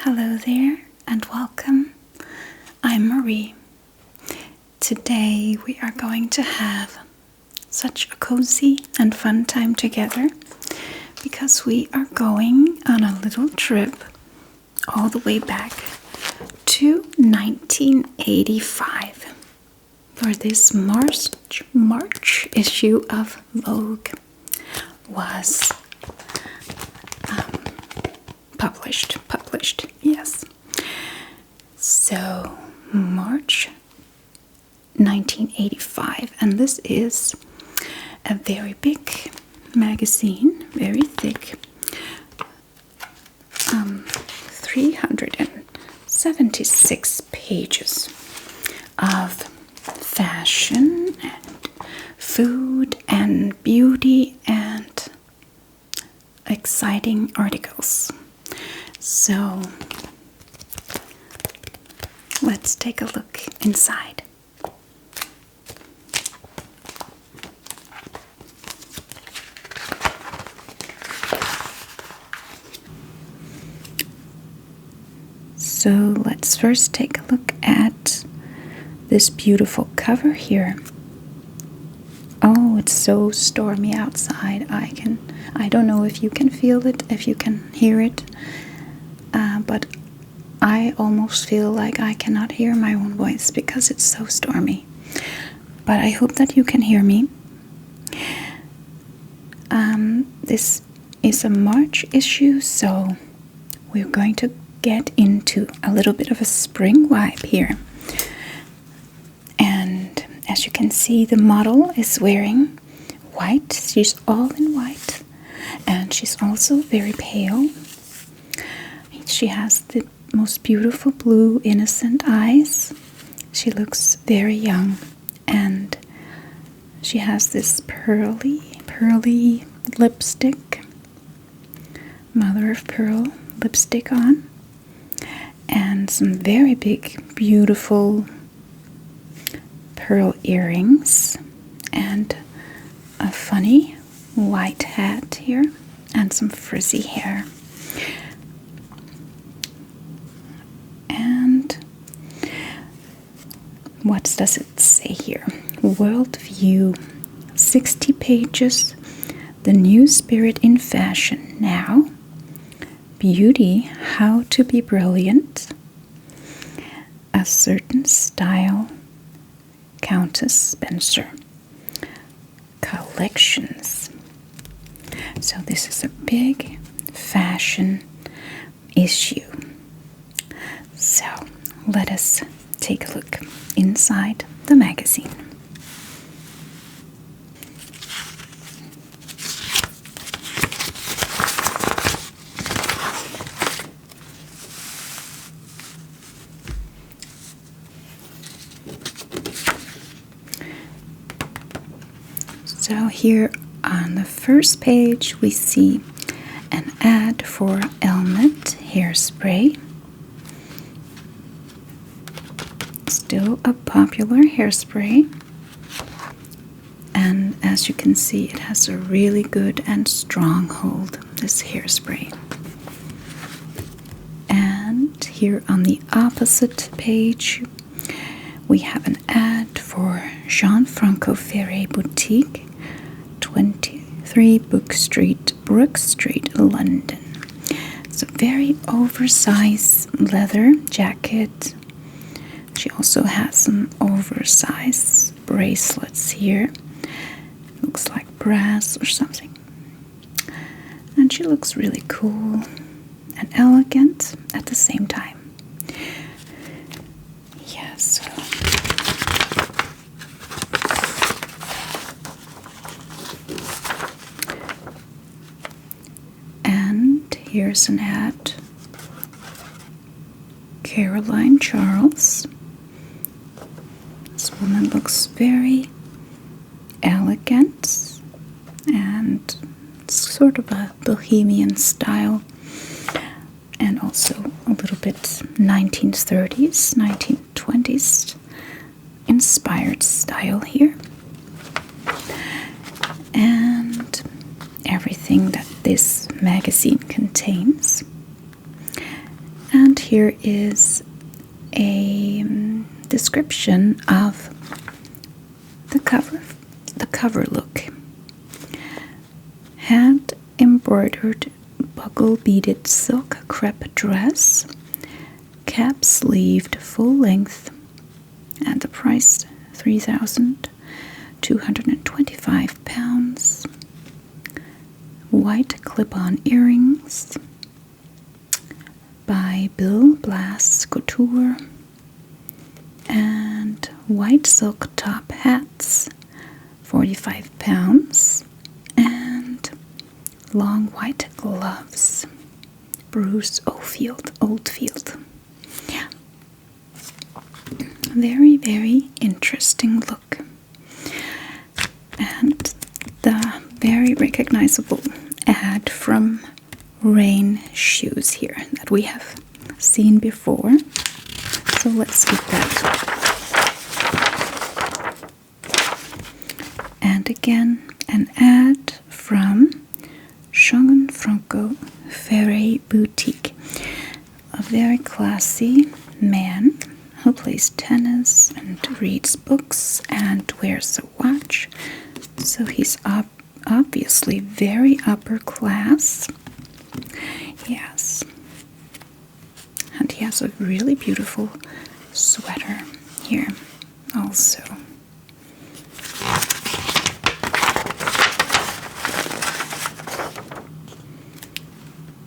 Hello there and welcome. I'm Marie. Today we are going to have such a cozy and fun time together because we are going on a little trip all the way back to 1985 for this March issue of Vogue was published, yes. So, March 1985, and this is a very big magazine, very thick, 376 pages of fashion and food and beauty and exciting articles. So let's take a look inside. So let's first take a look at this beautiful cover here. Oh, it's so stormy outside. I don't know if you can feel it, if you can hear it, but I almost feel like I cannot hear my own voice because it's so stormy. But I hope that you can hear me. This is a March issue, so we're going to get into a little bit of a spring vibe here. And as you can see, the model is wearing white. She's all in white. And she's also very pale. She has the most beautiful blue, innocent eyes. She looks very young. And she has this pearly lipstick, mother of pearl lipstick on. And some very big, beautiful pearl earrings. And a funny white hat here. And some frizzy hair. And what does it say here? World View, 60 pages, the new spirit in fashion now, beauty, how to be brilliant, a certain style, Countess Spencer, collections. So this is a big fashion issue. So let us take a look inside the magazine. So here on the first page we see an ad for Elmet hairspray. Still a popular hairspray. And as you can see, it has a really good and strong hold, this hairspray. And here on the opposite page, we have an ad for Jean-Franco Ferré Boutique, 23 Brook Street, London. It's a very oversized leather jacket. She also has some oversized bracelets here. Looks like brass or something. And she looks really cool and elegant at the same time. Yes. And here's an ad. Caroline Charles. This woman looks very elegant and sort of a bohemian style, and also a little bit 1930s, 1920s inspired style here. And everything that this magazine contains. And here is a description of the cover look. Hand embroidered buckle beaded silk crepe dress, cap sleeved full length, and the price £3,225. White clip-on earrings by Bill Blass Couture, and white silk top hats, £45, and long white gloves, Bruce Oldfield. Yeah. Very, very interesting look. And the very recognizable ad from Rain Shoes here that we have seen before. So let's skip that. And again, an ad from Franco Ferre Boutique. A very classy man who plays tennis and reads books and wears a watch. So he's obviously very upper class. Yes. And he has a really beautiful sweater here also.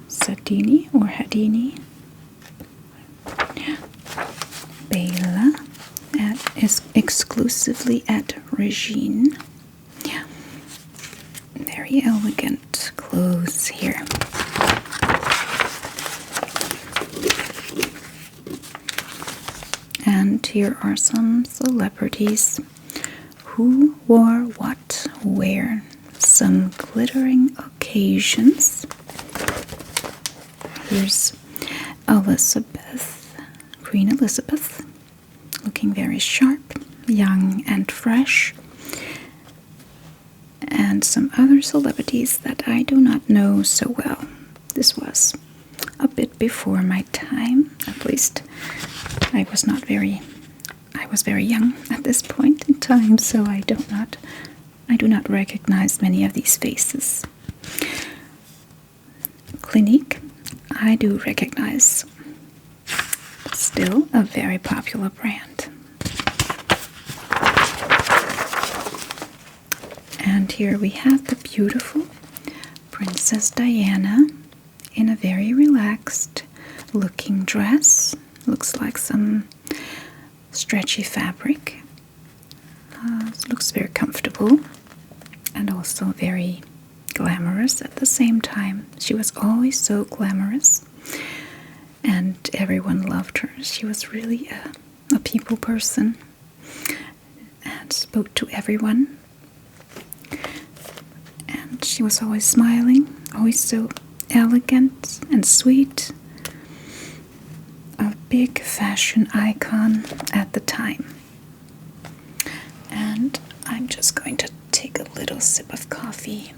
Sadini or Hadini. Bela is exclusively at Regine. Yeah. Very elegant clothes here. And here are some celebrities who wore what, where. Some glittering occasions. Here's Queen Elizabeth, looking very sharp, young and fresh. And some other celebrities that I do not know so well. This was a bit before my time, at least I was very young at this point in time, so I do not recognize many of these faces. Clinique, I do recognize. Still a very popular brand. And here we have the beautiful Princess Diana in a very relaxed looking dress. Looks like some stretchy fabric. Looks very comfortable and also very glamorous at the same time. She was always so glamorous and everyone loved her. She was really a people person and spoke to everyone. And she was always smiling, always so elegant and sweet. A big fashion icon at the time. And I'm just going to take a little sip of coffee.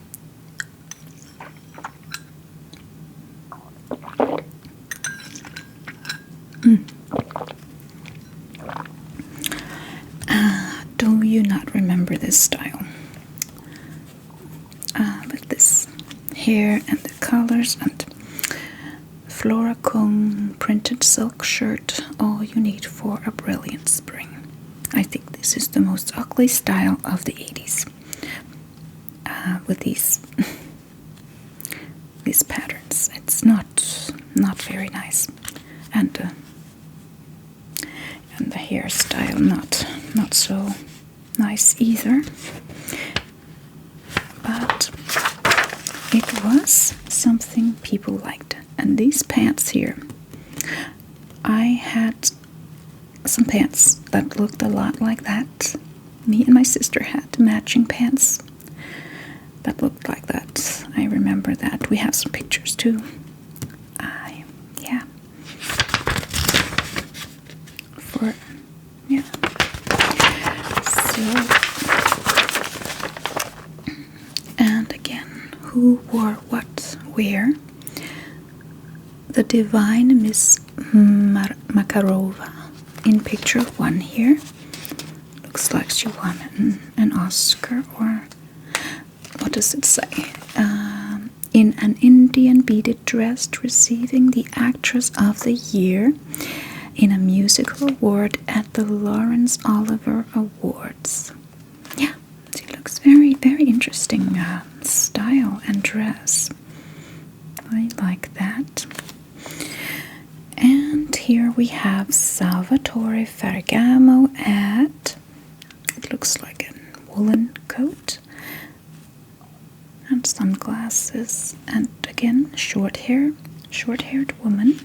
Do you not remember this style? With this hair and the colors and Flora Kung printed silk shirt, all you need for a brilliant spring. I think this is the most ugly style of the 80s. With these patterns, it's not very nice, and the hairstyle not so nice either. But it was something people liked. And these pants here, I had some pants that looked a lot like that. Me and my sister had matching pants that looked like that. I remember that. We have some pictures too. So, and again, who wore what, where? the divine Miss Makarova in picture 1 here. Looks like she won an Oscar, or what does it say? In an Indian beaded dress, receiving the Actress of the Year in a musical award at the Laurence Olivier Awards. Yeah, she looks very, very interesting style and dress. I like that. And here we have Salvatore Ferragamo at, it looks like a woolen coat and sunglasses, and again short-haired woman.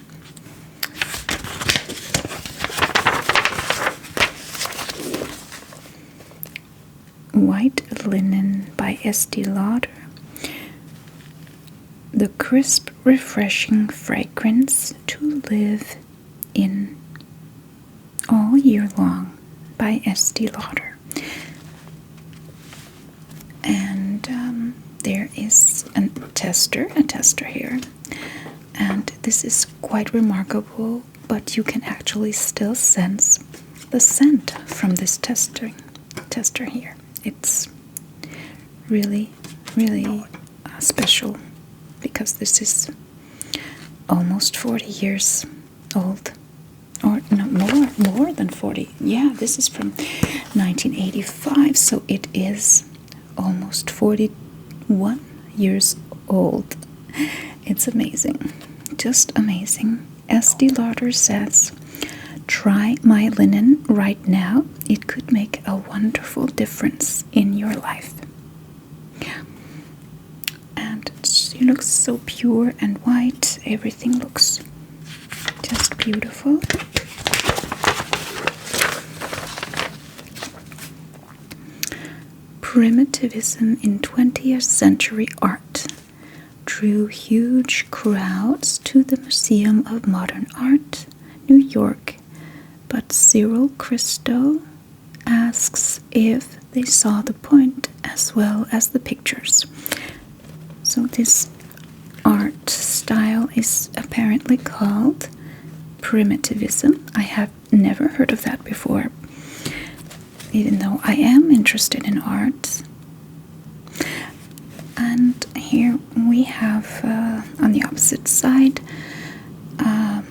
White linen by Estee Lauder. The crisp, refreshing fragrance to live in all year long by Estee Lauder. And there is a tester here, and this is quite remarkable, but you can actually still sense the scent from this tester here. It's really, really special, because this is almost 40 years old, or no, more than 40. Yeah, this is from 1985, so it is almost 41 years old. It's amazing, just amazing. Estee Lauder says, "Try my linen right now. It could make a wonderful difference in your life." Yeah. And she looks so pure and white. Everything looks just beautiful. Primitivism in 20th century art drew huge crowds to the Museum of Modern Art, New York, but Cyril Christo asks if they saw the point as well as the pictures. So this art style is apparently called primitivism. I have never heard of that before, even though I am interested in art. And here we have, on the opposite side, a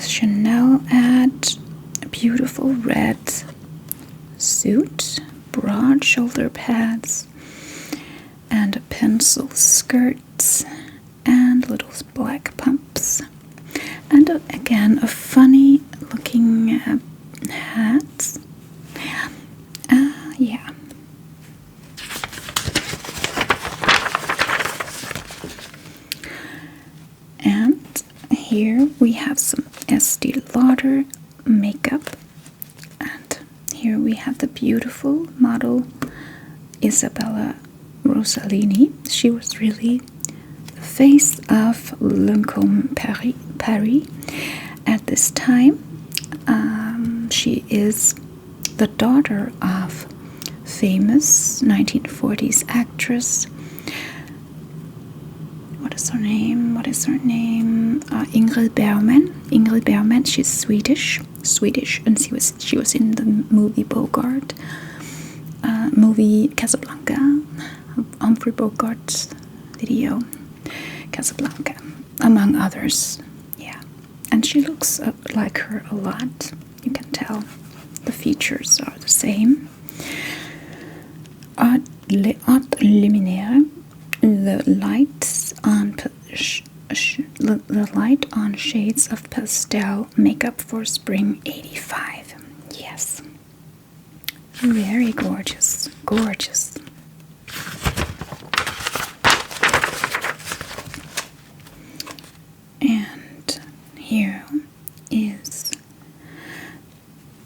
Chanel ad, a beautiful red suit, broad shoulder pads, and a pencil skirt, and little black pumps. And again, a funny looking hat. Yeah. And here we have some Estee Lauder makeup. And here we have the beautiful model Isabella Rossellini. She was really the face of Lingerie Paris at this time. She is the daughter of famous 1940s actress. What is her name? Ingrid Bergman. Ingrid Bergman. She's Swedish, and she was in the movie Bogart, movie Casablanca, Humphrey Bogart's video Casablanca, among others. Yeah, and she looks like her a lot. You can tell the features are the same. Art luminaire, the light on shades of pastel makeup for spring 85. Yes, very gorgeous. And here is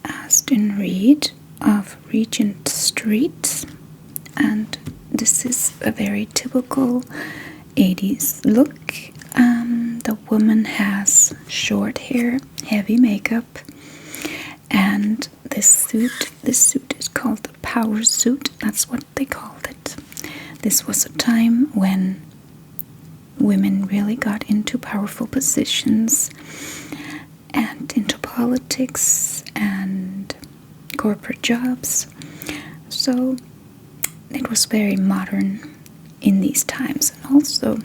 Aston Reed of Regent Street, and this is a very typical 80s look. The woman has short hair, heavy makeup, and this suit is called the power suit. That's what they called it. This was a time when women really got into powerful positions and into politics and corporate jobs. So it was very modern in these times. And also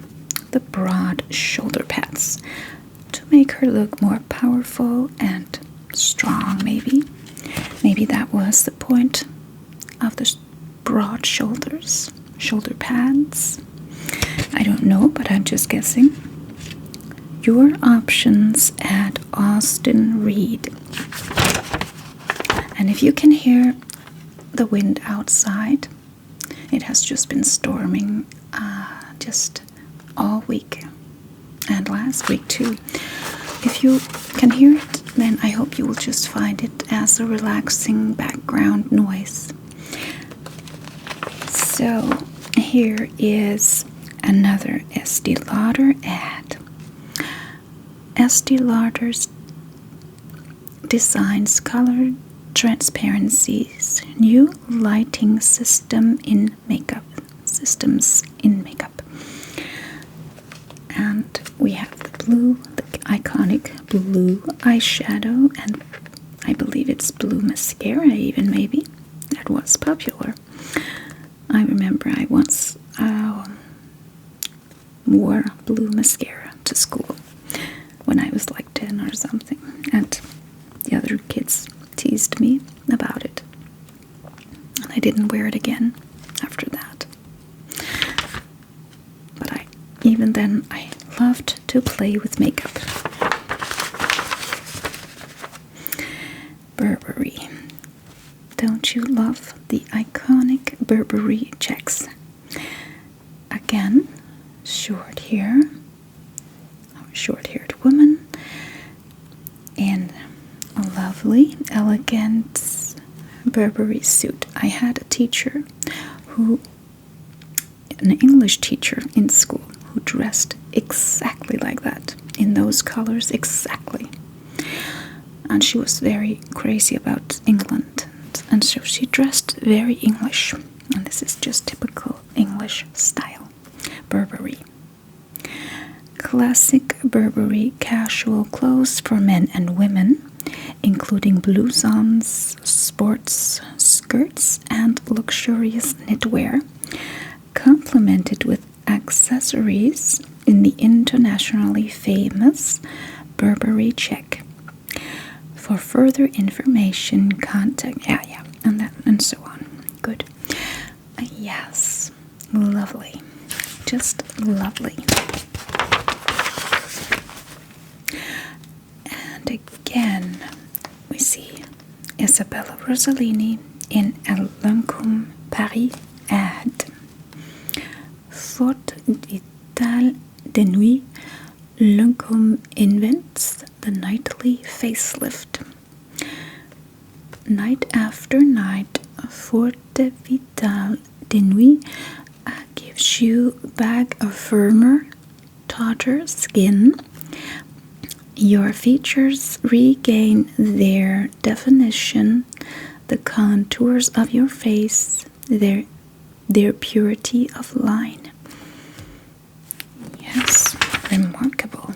the broad shoulder pads to make her look more powerful and strong, maybe. Maybe that was the point of the broad shoulders, shoulder pads. I don't know, but I'm just guessing. Your options at Austin Reed. And if you can hear the wind outside, it has just been storming just all week and last week too. If you can hear it, then I hope you will just find it as a relaxing background noise. So here is another Estee Lauder ad. Estee Lauder's designs color transparencies, new lighting systems in makeup. And we have the iconic blue eyeshadow, and I believe it's blue mascara even, maybe. That was popular. I remember I once wore blue mascara to school when I was like 10 or something, and the other kids teased me about it, and I didn't wear it again after that. But even then I loved to play with makeup. Burberry. Don't you love the iconic Burberry checks? Again, short-haired woman in a lovely, elegant Burberry suit. I had a teacher an English teacher in school, who dressed exactly like that, in those colors exactly. And she was very crazy about England, and so she dressed very English. And this is just typical English style. Burberry. Classic Burberry casual clothes for men and women, including blousons, sports skirts, and luxurious knitwear, complemented with accessories in the internationally famous Burberry check. For further information, contact and so on. Good. Yes, lovely, just lovely. And again, we see Isabella Rossellini in a Lancôme Paris ad. Faute d'état de nuit, Lancôme invents the nightly facelift. Night after night, Forte Vital de Nuit gives you back a firmer, tauter skin. Your features regain their definition, the contours of your face, their purity of line. Yes, remarkable.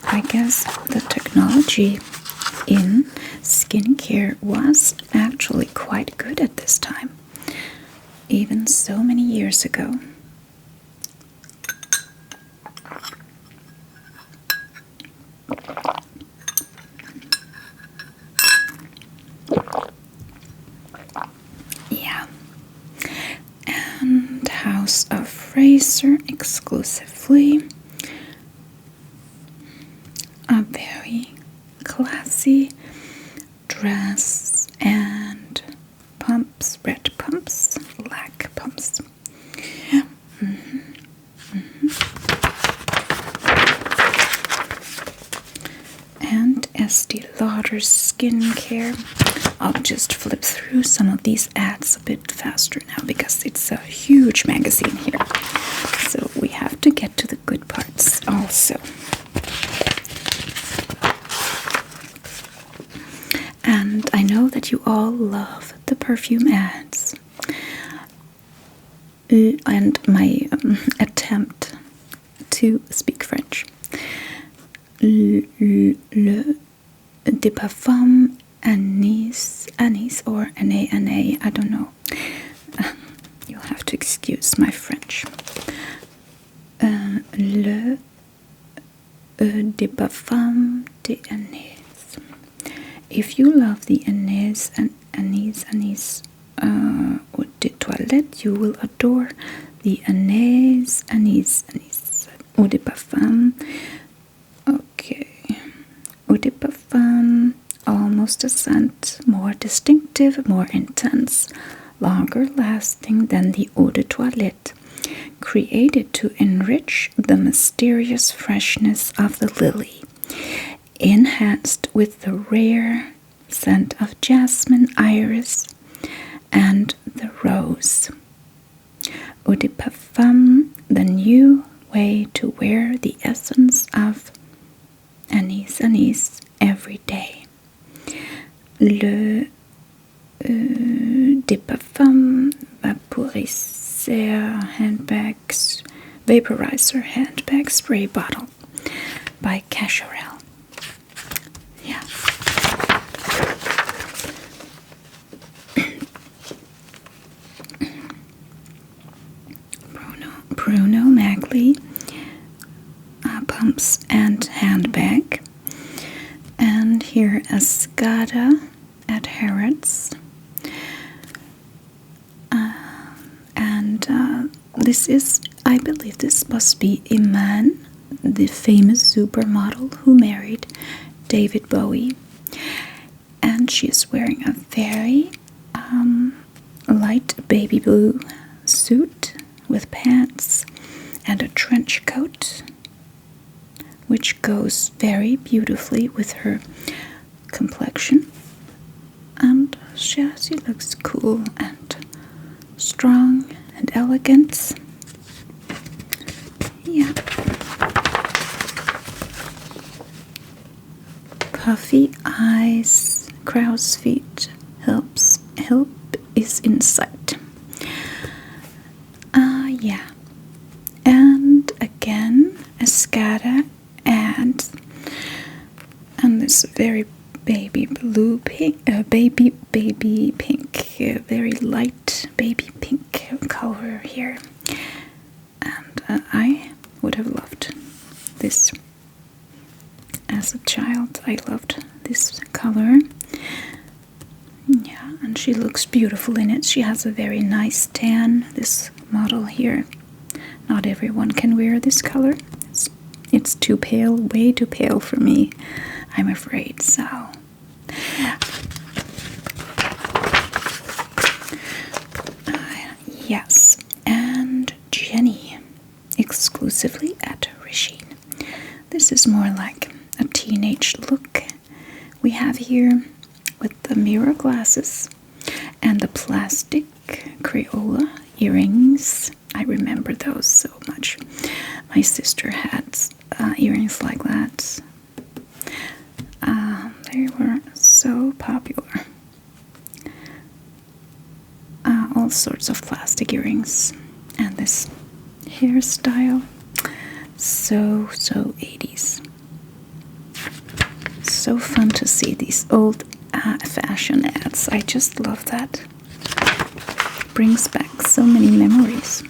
I guess the technology in skincare was actually quite good at this time, even so many years ago. Yeah. And House of Fraser exclusively. A very classy dress and pumps, red pumps, black pumps. Yeah. And Estee Lauder skincare. I'll just flip through some of these ads a bit faster now because it's a huge magazine here. So we have to get to the good parts also. And I know that you all love the perfume ads. And my attempt to speak French. Le de parfum anis or ané, I don't know. You'll have to excuse my French. Le de parfum de anis. If you love the anise eau de toilette, you will adore the anise eau de parfum. Okay, eau de parfum, almost a scent, more distinctive, more intense, longer lasting than the eau de toilette, created to enrich the mysterious freshness of the lily, enhanced with the rare scent of jasmine, iris, and the rose. Eau de parfum, the new way to wear the essence of anise every day. Le de parfum vaporizer handbag spray bottle by Cacharel. Yeah. Bruno Magli pumps and handbag. And here Escada at Harrods. This is, I believe this must be Iman, the famous supermodel who married David Bowie. And she is wearing a very light baby blue suit with pants and a trench coat, which goes very beautifully with her complexion. And she looks cool and strong and elegant. Yeah. Puffy eyes, crow's feet, help is in sight. Yeah. And again, Escada and this very baby blue pink, baby pink, very light baby pink color here. And I would have loved this as a child. I loved this color. Yeah, and she looks beautiful in it. She has a very nice tan, this model here. Not everyone can wear this color. It's too pale, way too pale for me, I'm afraid. So, yes, and Jenny, exclusively at Regine. This is more like a teenage look we have here with the mirror glasses and the plastic Crayola earrings. I remember those so much. My sister had earrings like that. They were so popular. All sorts of plastic earrings. And this hairstyle. So 80s. So fun to see these old fashion ads. I just love that. Brings back so many memories.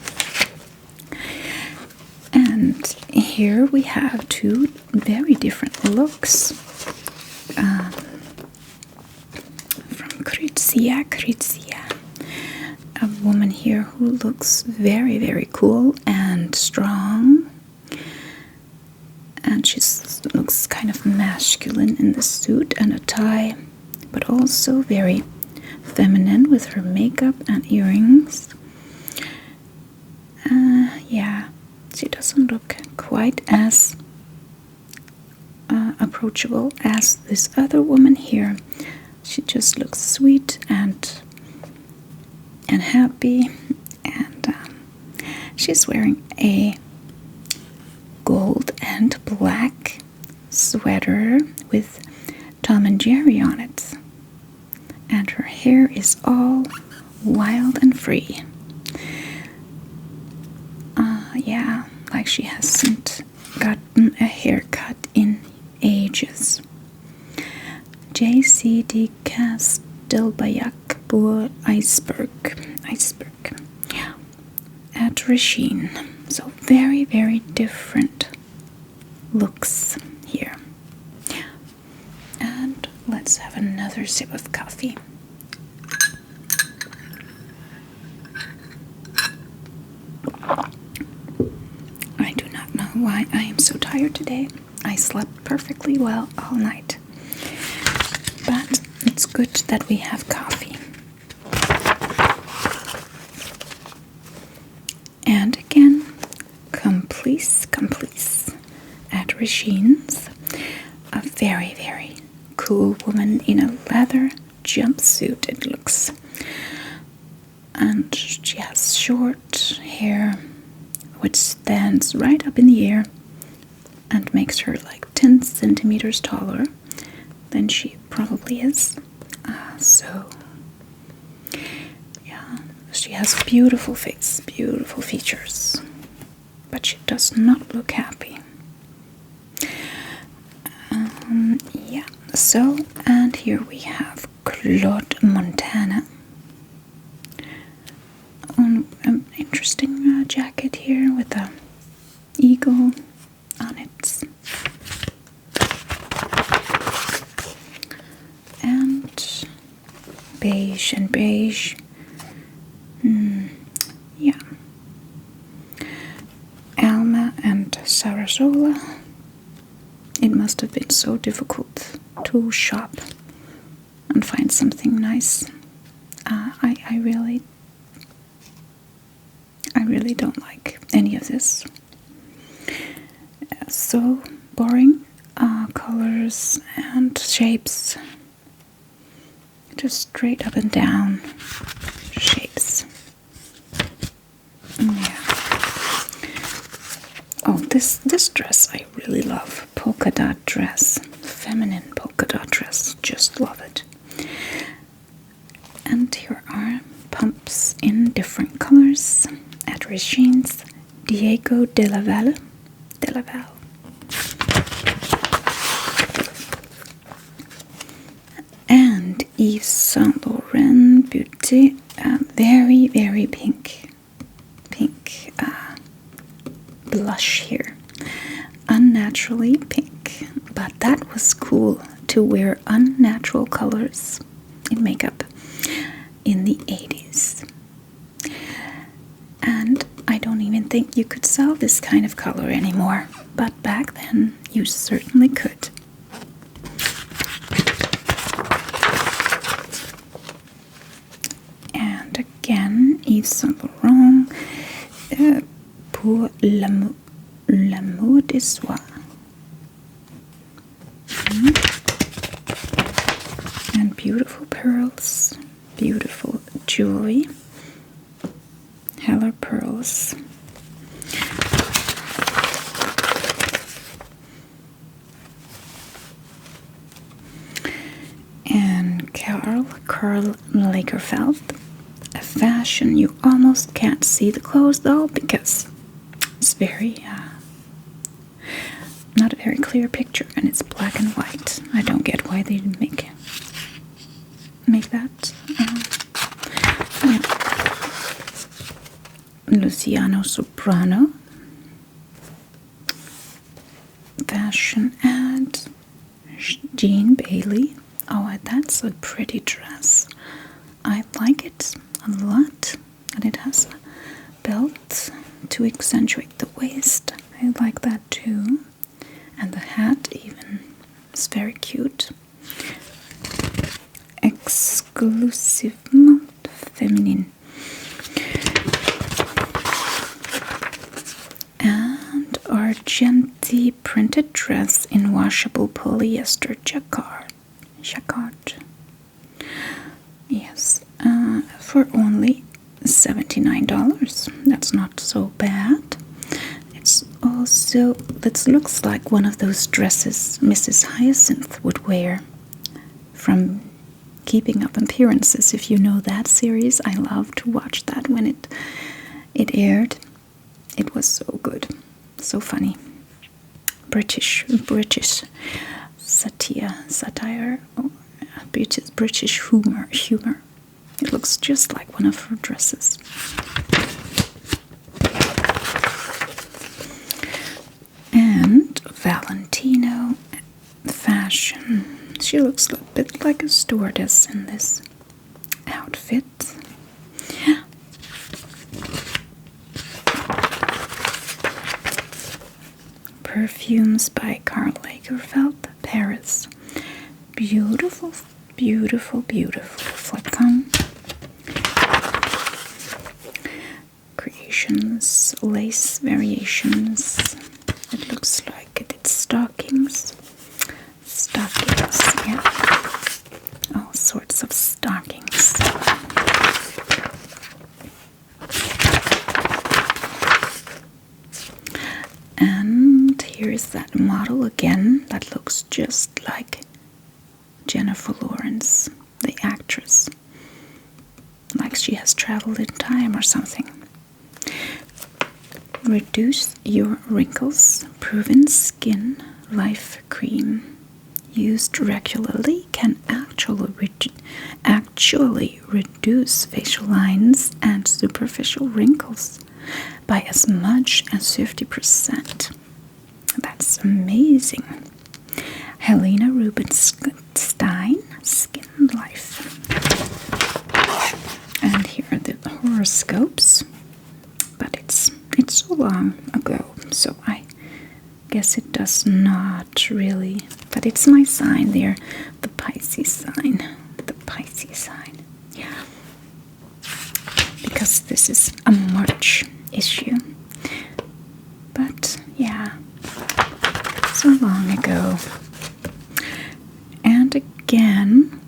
And here we have two very different looks from Krizia. A woman here who looks very, very cool and strong. And she looks kind of masculine in the suit and a tie, but also very feminine with her makeup and earrings. Yeah, she doesn't look quite as approachable as this other woman here. She just looks sweet and happy, and she's wearing a gold and black sweater with Tom and Jerry on it, and her hair is all wild and free. Yeah, like she hasn't gotten a haircut in ages. JCD Castelbayak Boer Iceberg. Yeah. At Regine. So very, very different looks here. And let's have another sip of coffee. I do not know why I am so tired today. I slept perfectly well all night. But it's good that we have coffee. And again, Complice at Regine's. A very, very cool woman in a leather jumpsuit, it looks. And she has short hair which stands right up in the air and makes her like 10 centimeters taller than she probably is. So, yeah, she has a beautiful face, beautiful features, but she does not look happy. Yeah, so, and here we have Claude Montana. An interesting jacket here with a eagle on it. And beige and beige. Yeah. Alma and Sarasola. It must have been so difficult to shop and find something nice. I really don't like any of this. So boring colors and shapes. Just straight up and down shapes. Yeah. Oh, this dress I really love. Polka dot dress. Feminine polka dot dress. Just love it. And here are pumps in different colors at Regine's. Diego de la Valle. And Yves Saint Laurent Beauty. Very, very pink blush here. Unnaturally pink. But that was cool to wear unnatural colors in makeup in the 80s. And I don't even think you could sell this kind of color anymore. But back then, you certainly could. And again, Yves Saint Laurent pour l'amour de soi. And beautiful pearls, beautiful jewelry, heller pearls. And Karl Lagerfeld, a fashion you almost can't see the clothes though because it's very not a very clear picture and it's black and white. I don't get why they didn't make that. Yeah. Luciano Soprano fashion ad. Jean Bailey. Oh, that's a pretty dress. I like it a lot. And it has a belt to accentuate the waist. I like that too. And the hat even is very cute. Exclusivement feminine. And Argenti printed dress in washable polyester jacquard. Yes, for only $79. That's not so bad. It's also, this looks like one of those dresses Mrs. Hyacinth would wear from Keeping Up Appearances. If you know that series, I loved to watch that when it aired. It was so good. So funny. British satire, or British humor. It looks just like one of her dresses. And Valentino fashion. She looks a bit like a stewardess in this outfit. Perfumes by Karl Lagerfeld, Paris. Beautiful, beautiful, beautiful flacon. Creations, lace variations. It looks like it's stockings. Stockings, yeah. All sorts of stockings. And here's that model again that looks just like Jennifer Lawrence, the actress. Like she has traveled in time or something. Reduce your wrinkles, proven skin, life cream. Used regularly can actually reduce facial lines and superficial wrinkles by as much as 50%. That's amazing. Helena Rubinstein, Skin Life. And here are the horoscopes. But it's so long ago, so I guess it does not really. But it's my sign there, the Pisces sign. The Pisces sign. Yeah. Because this is a March issue. But yeah, so long ago. And again,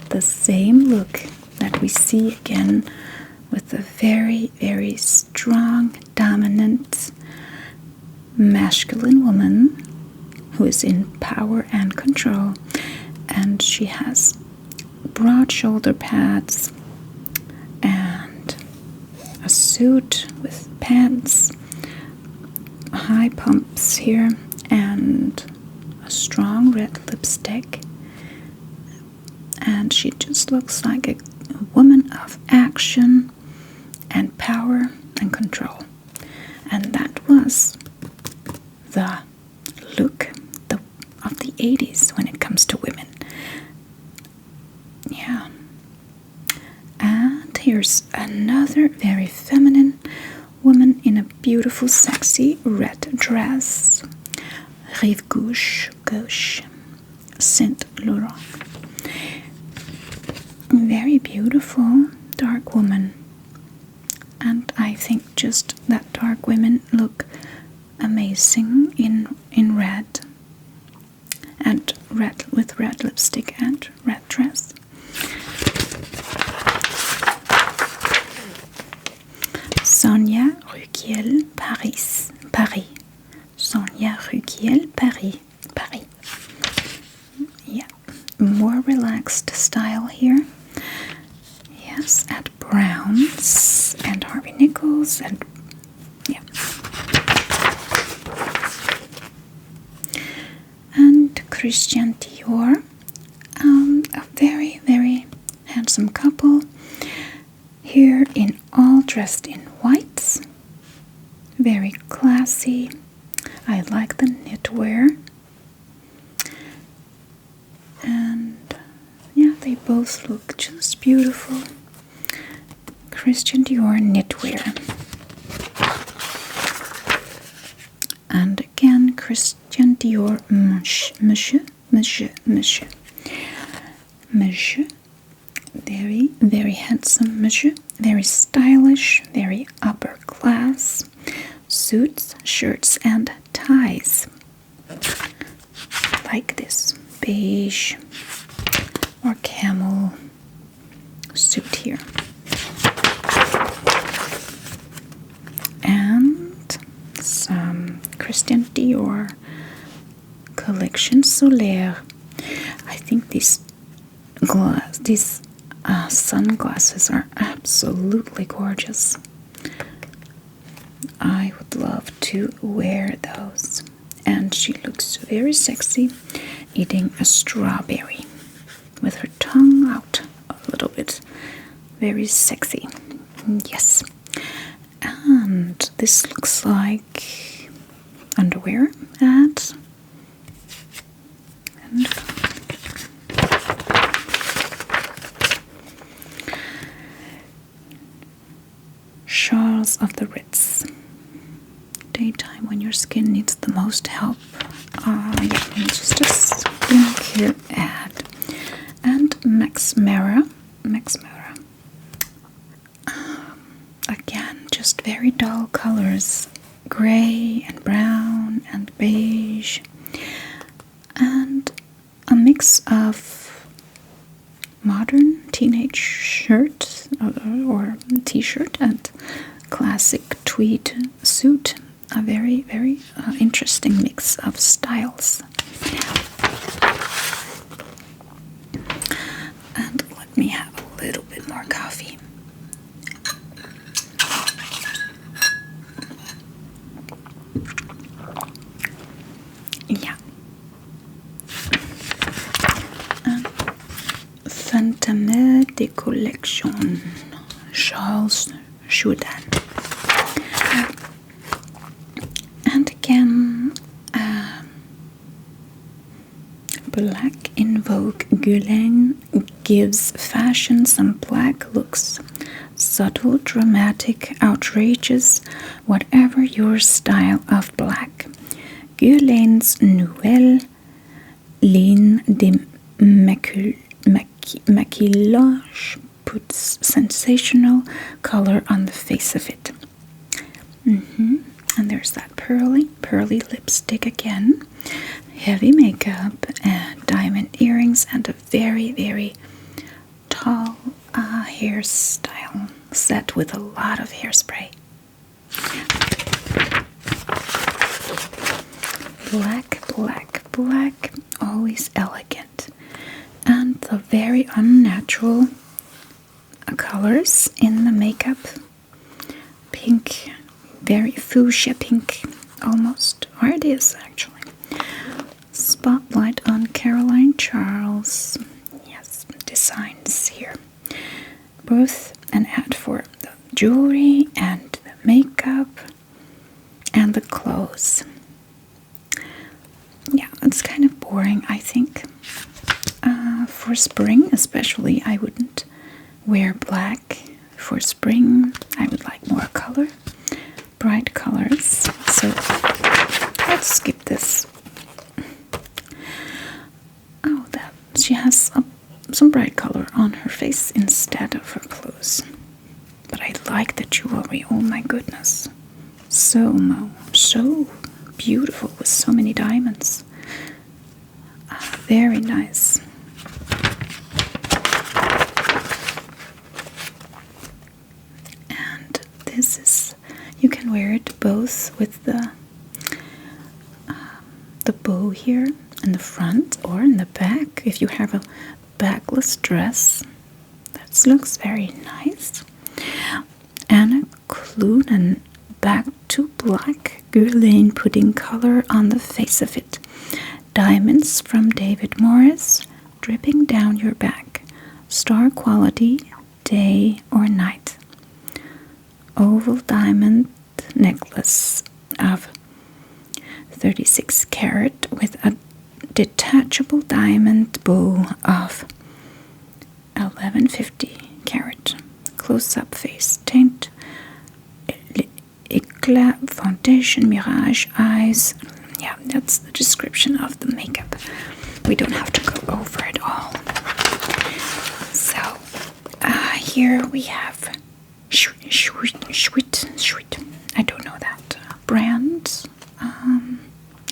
the same look that we see again with a very, very strong, dominant, masculine woman who is in power and control. And she has broad shoulder pads and a suit with pants, high pumps here, and a strong red lipstick. And she just looks like a woman of action and power and control. And that was the look of the 80s when it comes to women. Yeah. And here's another very feminine woman in a beautiful, sexy red dress. Rive Gauche, Saint Laurent. Very beautiful, dark woman. And I think just that dark women look amazing in red. And red with red lipstick and red dress. Sonia Ruquiel, Paris. Sonia Ruquiel, Paris. Yeah, more relaxed style here. Yes, at Browns and Harvey Nichols and yeah. And Christian Dior, a very, very handsome couple here all dressed in whites. Very classy. I like the knitwear. And yeah, they both look just beautiful. Christian Dior knitwear. And again, Christian Dior Monsieur. Very, very handsome Monsieur. Very stylish, very upper class. Suits, shirts, and ties. Like this beige or camel suit here. And some Christian Dior collection Solaire. I think these sunglasses are absolutely gorgeous. I would love to wear those. And she looks very sexy eating a strawberry with her tongue out a little bit. Very sexy. Yes. And this looks like underwear ad. And Shawls of the Ritz. Daytime when your skin needs the most help. Yeah, just a skincare ad. And Max Mara. Again, just very dull colors. Gray and brown and beige. And a mix of modern teenage shirt or t-shirt and classic tweed suit. A very, very interesting mix of styles. And let me have a little bit more coffee. Yeah. Fantôme de collection. Charles Jourdan. And again, black in Vogue. Guerlain gives fashion some black looks. Subtle, dramatic, outrageous, whatever your style of black. Guerlain's Nouvelle Ligne de Maquillage puts sensational color on the face of it. And there's that pearly lipstick again. Heavy makeup and diamond earrings and a very, very tall hairstyle set with a lot of hairspray. Black, always elegant. And the very unnatural colors in the makeup. Pink, very fuchsia pink, almost, or it is actually. Spotlight on Caroline Charles. Yes, designs here. Both an ad for the jewelry and the makeup and the clothes. Yeah, it's kind of boring, I think. For spring, especially, I wouldn't wear black. For spring, I would like more color, bright colors. So let's skip this. Oh, that she has some bright color on her face instead of her clothes. But I like the jewelry. Oh my goodness, so beautiful with so many diamonds. Very nice. And this is, you can wear it both with the bow here in the front or in the back if you have a backless dress. That looks very nice. Anna Clunan, back to black. Guerlain putting color on the face of it. Diamonds from David Morris dripping down your back. Star quality, day or night. Oval diamond necklace of 36 carat with a detachable diamond bow of 1150 carat. Close-up face tint. Eclat, foundation, mirage, eyes. Yeah, that's the description of the makeup. We don't have to go over it all. So, here we have Schwitt. I don't know that brand.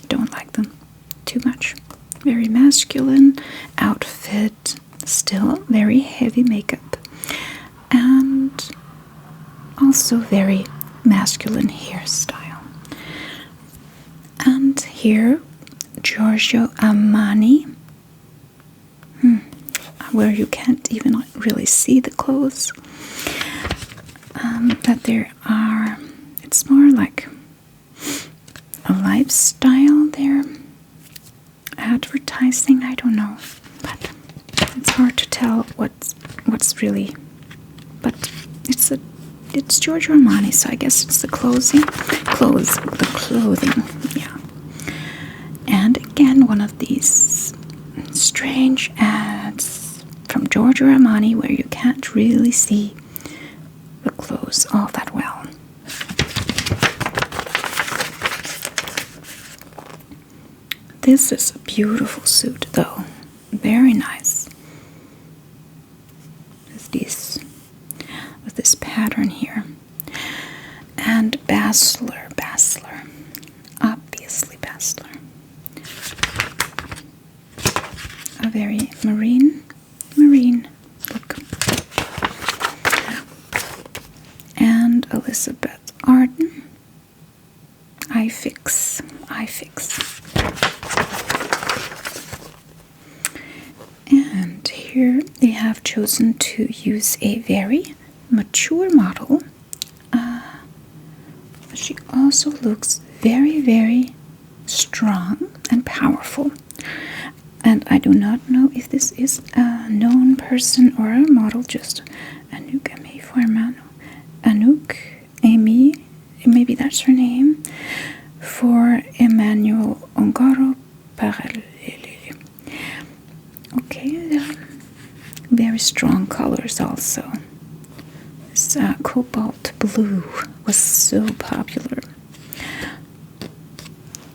Don't like them too much. Very masculine outfit. Still very heavy makeup. And also very masculine hairstyle. And here, Giorgio Armani, where you can't even really see the clothes. But there are it's more like a lifestyle they're advertising. I don't know, but it's hard to tell what's really. But it's Giorgio Armani, so I guess it's the clothing. Yeah. And again, one of these strange ads from Giorgio Armani where you can't really see the clothes all that well. This is a beautiful suit, though. Very nice. With this pattern here. And Pastel. Obviously Pastel. A very marine look. And Elizabeth Arden. I fix. And here they have chosen to use a very mature model. She also looks very, very strong and powerful. And I do not know if this is a known person or a model, just Anouk Aimée Formano. Anouk Aimée, maybe that's her name, for Emmanuel Ongaro Parallele. Okay, very strong colors also. This cobalt blue was so popular,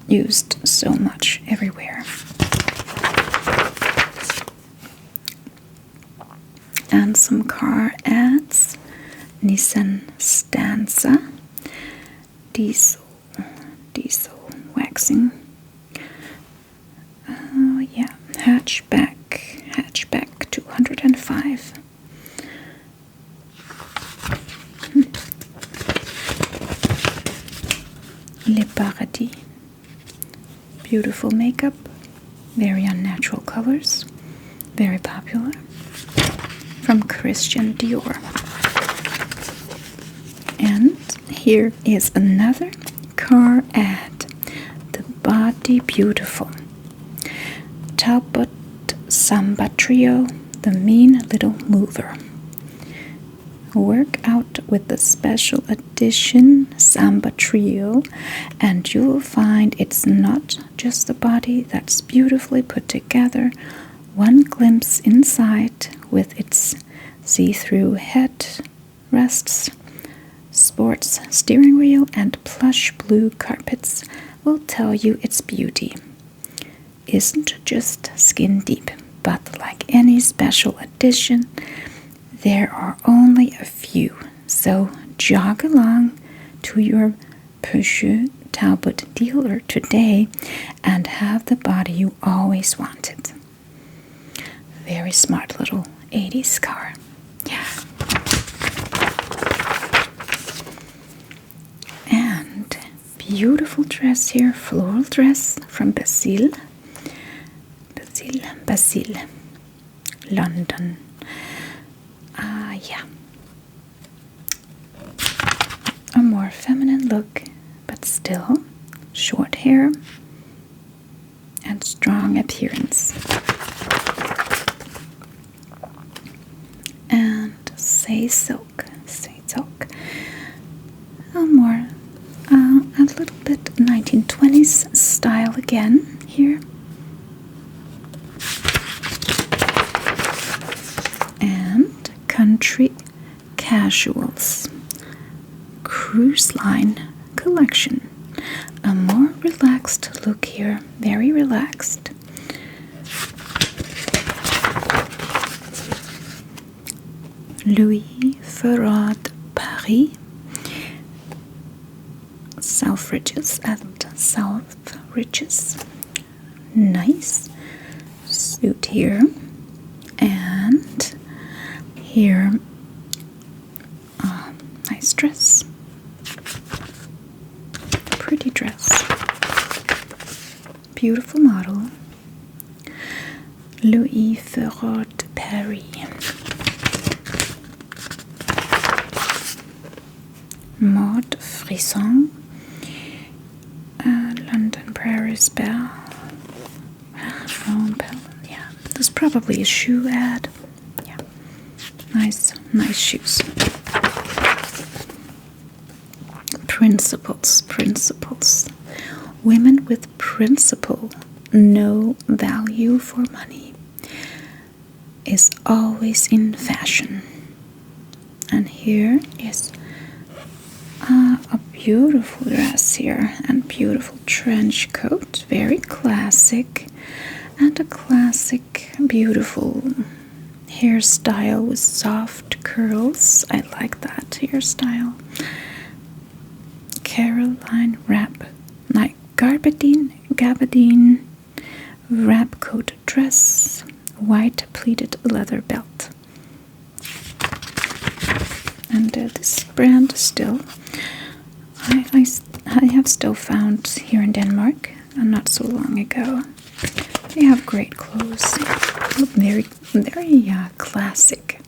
used so much everywhere. And some car ads. Nissan Stanza, diesel waxing. Yeah, hatchback 205. Le Paradis, beautiful makeup, very unnatural colors, very popular, from Christian Dior. And here is another car ad, the Body Beautiful, Talbot Samba Trio, the Mean Little Mover. Work out with the special edition Samba Trio, and you'll find it's not just the body that's beautifully put together. One glimpse inside with its see-through head rests, sports steering wheel, and plush blue carpets will tell you its beauty isn't just skin deep, but like any special edition, there are only a few, so jog along to your Peugeot Talbot dealer today and have the body you always wanted. Very smart little 80s car. Yeah. And beautiful dress here, floral dress from Basile, London. Yeah. A more feminine look, but still short hair and strong appearance. And Say Silk. A little bit 1920s style again here. And Country Casuals Cruise Line Collection. A more relaxed look here, very relaxed. Louis Farad Paris, Selfridges. Nice suit here. And here, nice dress. Pretty dress. Beautiful model. Louis Farad Paris. Mode Frisson, London, Paris, Bell, Rome, Bell. Yeah, there's probably a shoe ad. Yeah, nice shoes. Principles. Women with principle, no value for money, is always in fashion. And here is a beautiful dress here and beautiful trench coat, very classic, and a classic beautiful hairstyle with soft curls. I like that hairstyle. Caroline wrap, like gabardine wrap coat dress, white pleated leather belt. And this brand still, I have still found here in Denmark, not so long ago. They have great clothes, look very classic.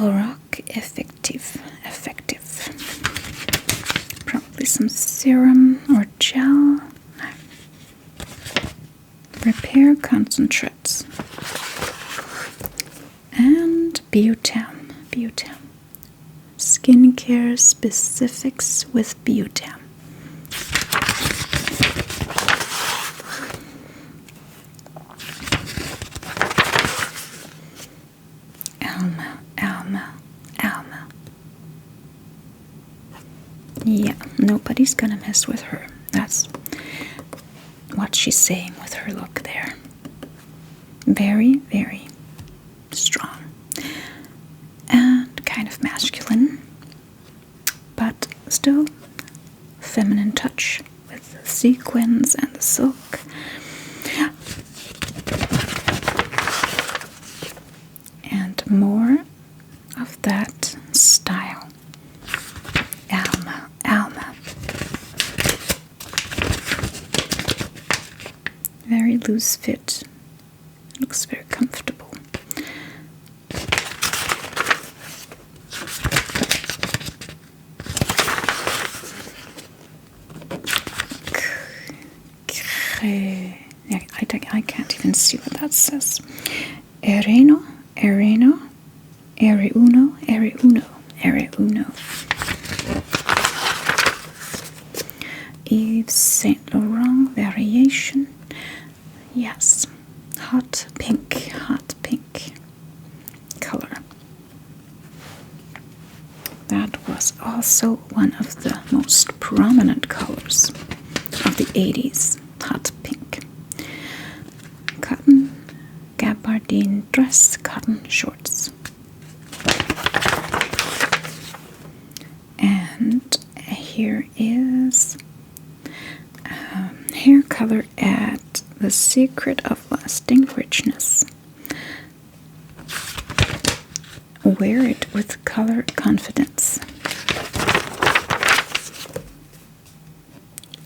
Rock effective. Probably some serum or gel. Repair concentrates. And Butam. Skincare specifics with Butam. Alma. Yeah, nobody's gonna mess with her. That's what she's saying with her look there. Very, very strong. And kind of masculine, but still feminine touch with the sequins and the silk. And more of that style. Alma. Very loose fit. Looks very comfortable. I can't even see what that says. Ereuno. Yves Saint Laurent variation. Yes, hot pink color. That was also one of the most prominent colors of the 80s, hot pink. Cotton gabardine dress, cotton shorts. And here is hair color ad, the secret of lasting richness. Wear it with color confidence.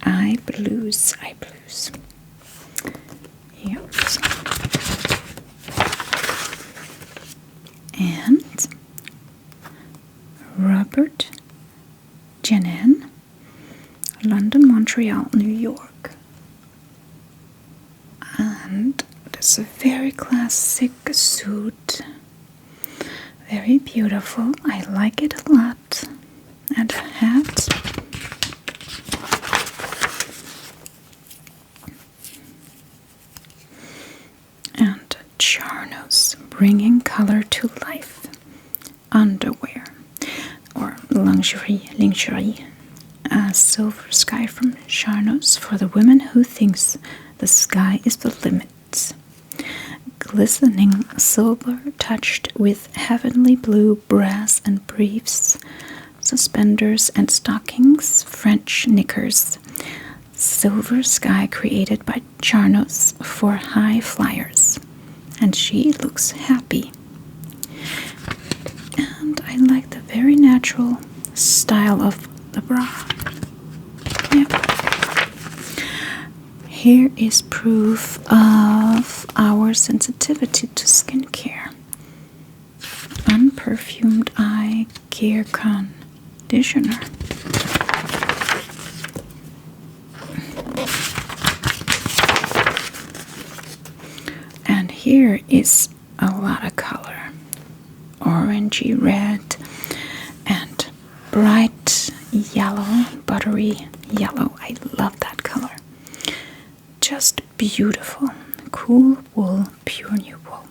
I blues. Yep. And Robert Jenin, London, Montreal, New York. And it's a very classic suit. Very beautiful. I like it a lot. And a hat. And charnos, bringing color to life. Underwear or lingerie. A silver sky from Charnos for the women who thinks the sky is the limit. Glistening silver touched with heavenly blue brass and briefs, suspenders and stockings, French knickers. Silver sky created by Charnos for high flyers. And she looks happy. And I like the very natural style of the bra. Yep. Here is proof of our sensitivity to skincare. Unperfumed eye care con. conditioner. And here is a lot of color. Orangey red and bright yellow, buttery yellow. I love that color. Just beautiful. Cool wool, pure new wool.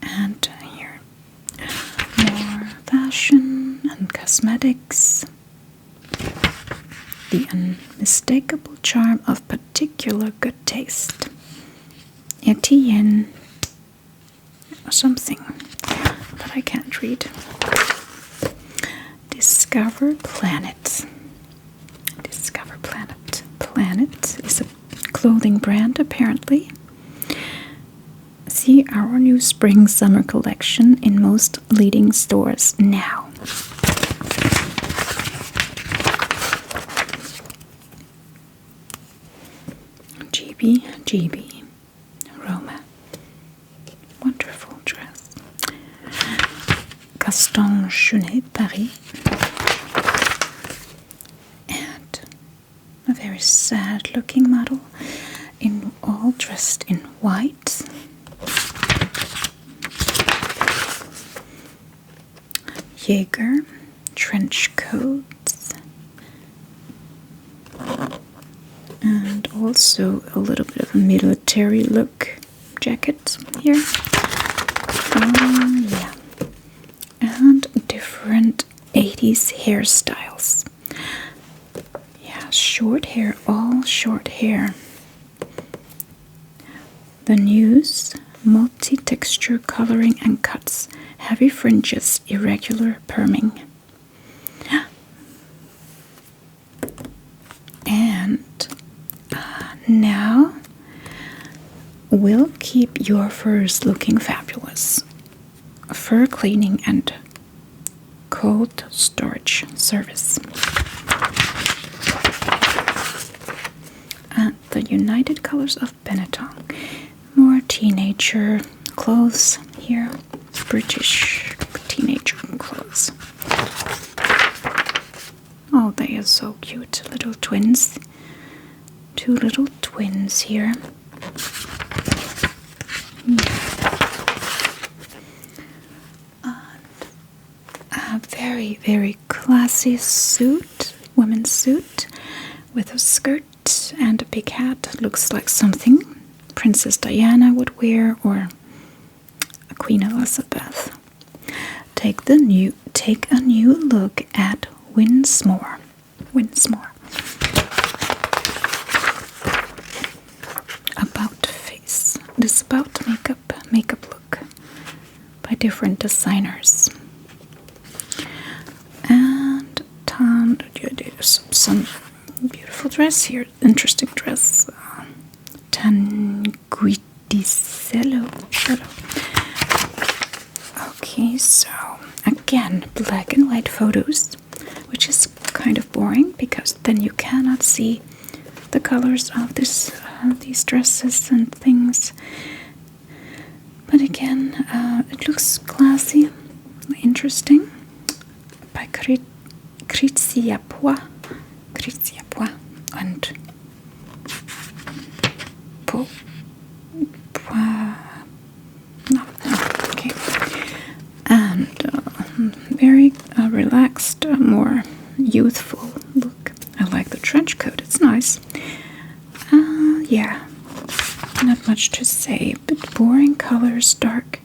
And here, more fashion and cosmetics. The unmistakable charm of particular good taste. Etienne something that I can't read. Discover Planet. Discover Planet. Planet is a clothing brand, apparently. See our new spring-summer collection in most leading stores now. GB, Roma. Wonderful dress. Gaston Chenet, Paris. And a very sad looking model, all dressed in white. Jaeger, trench coats. And also a little bit of a military look jacket here. Yeah. And different 80s hairstyles. Yeah, short hair, all short hair. The news, multi-texture coloring and cuts, heavy fringes, irregular perming. And now we'll keep your furs looking fabulous. Fur cleaning and cold storage service. And the United Colors of Benetton. More teenager clothes here. British teenager clothes. Oh, they are so cute. Little twins. Two little twins here. And a very, very classy suit, women's suit, with a skirt and a big hat. Looks like something Princess Diana would wear, or a Queen Elizabeth. Take a new look at Winsmore. About face. This about makeup look by different designers. And some beautiful dress here. Interesting dress. Tanguiticello. Okay, so again, black and white photos, which is kind of boring because then you cannot see the colors of these dresses and things. But again, it looks classy, interesting. By Crizia Pois and okay. And very relaxed, more youthful look. I like the trench coat, it's nice. Yeah, not much to say, but boring colors, dark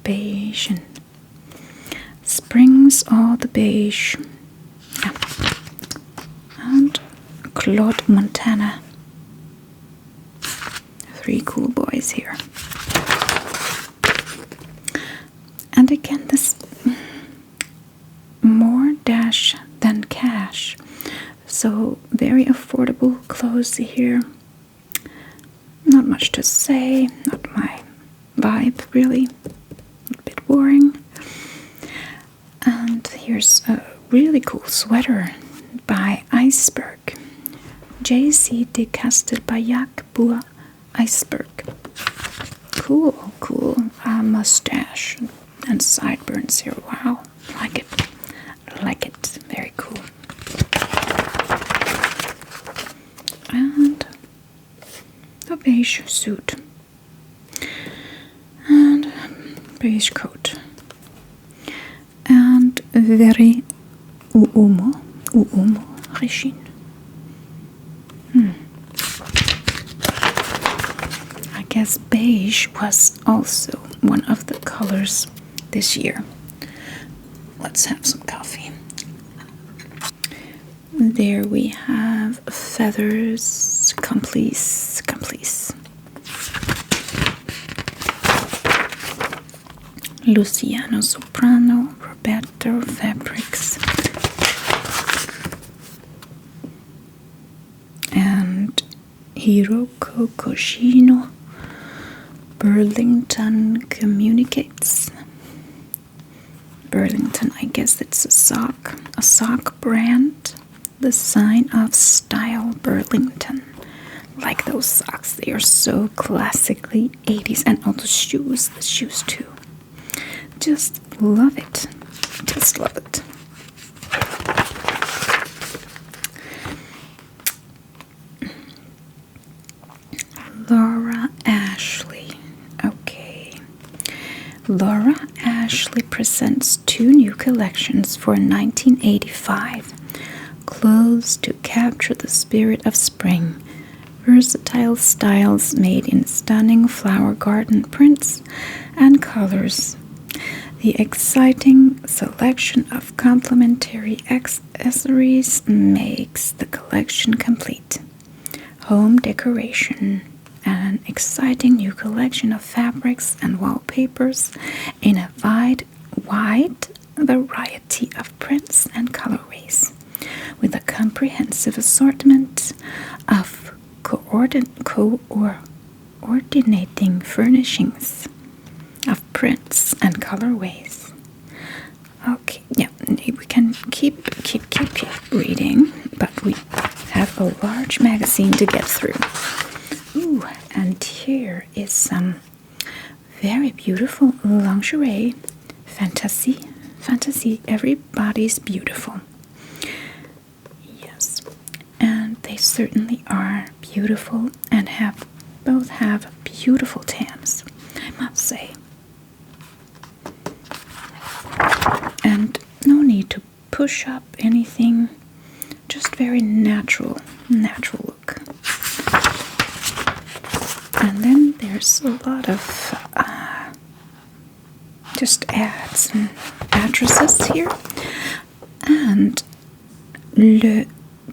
beige, and springs all the beige. Yeah. And Claude Montana. Three cool boys here. And again, this more dash than cash. So very affordable clothes here. Not much to say, not my vibe really. A bit boring. And here's a really cool sweater by Iceberg. J.C. de Castelbajac Bois Iceberg. Cool. Mustache. and sideburns here. Wow, like it. Like it. Very cool. And a beige suit. And beige coat. And very uomo regine. I guess beige was also one of the colors this year. Let's have some coffee. There we have feathers, complice. Luciano Soprano, Roberto Fabrics. And Hiroko Koshino, Burlington Communicates. Burlington, I guess it's a sock brand. The sign of style, Burlington. Like those socks, they are so classically 80s, and all the shoes too. Just love it. Just love it. Laura Ashley. Okay. Laura Ashley presents 2 new collections for 1985. Clothes to capture the spirit of spring. Versatile styles made in stunning flower garden prints and colors. The exciting selection of complementary accessories makes the collection complete. Home decoration. An exciting new collection of fabrics and wallpapers in a wide variety of prints and colorways, with a comprehensive assortment of coordinating furnishings of prints and colorways. Okay, yeah, we can keep reading, but we have a large magazine to get through. Ooh, and here is some very beautiful lingerie. Fantasy, everybody's beautiful. Yes, and they certainly are beautiful and both have beautiful tans, I must say. And no need to push up anything, just very natural look. And then there's a lot of just ads and addresses here. And Le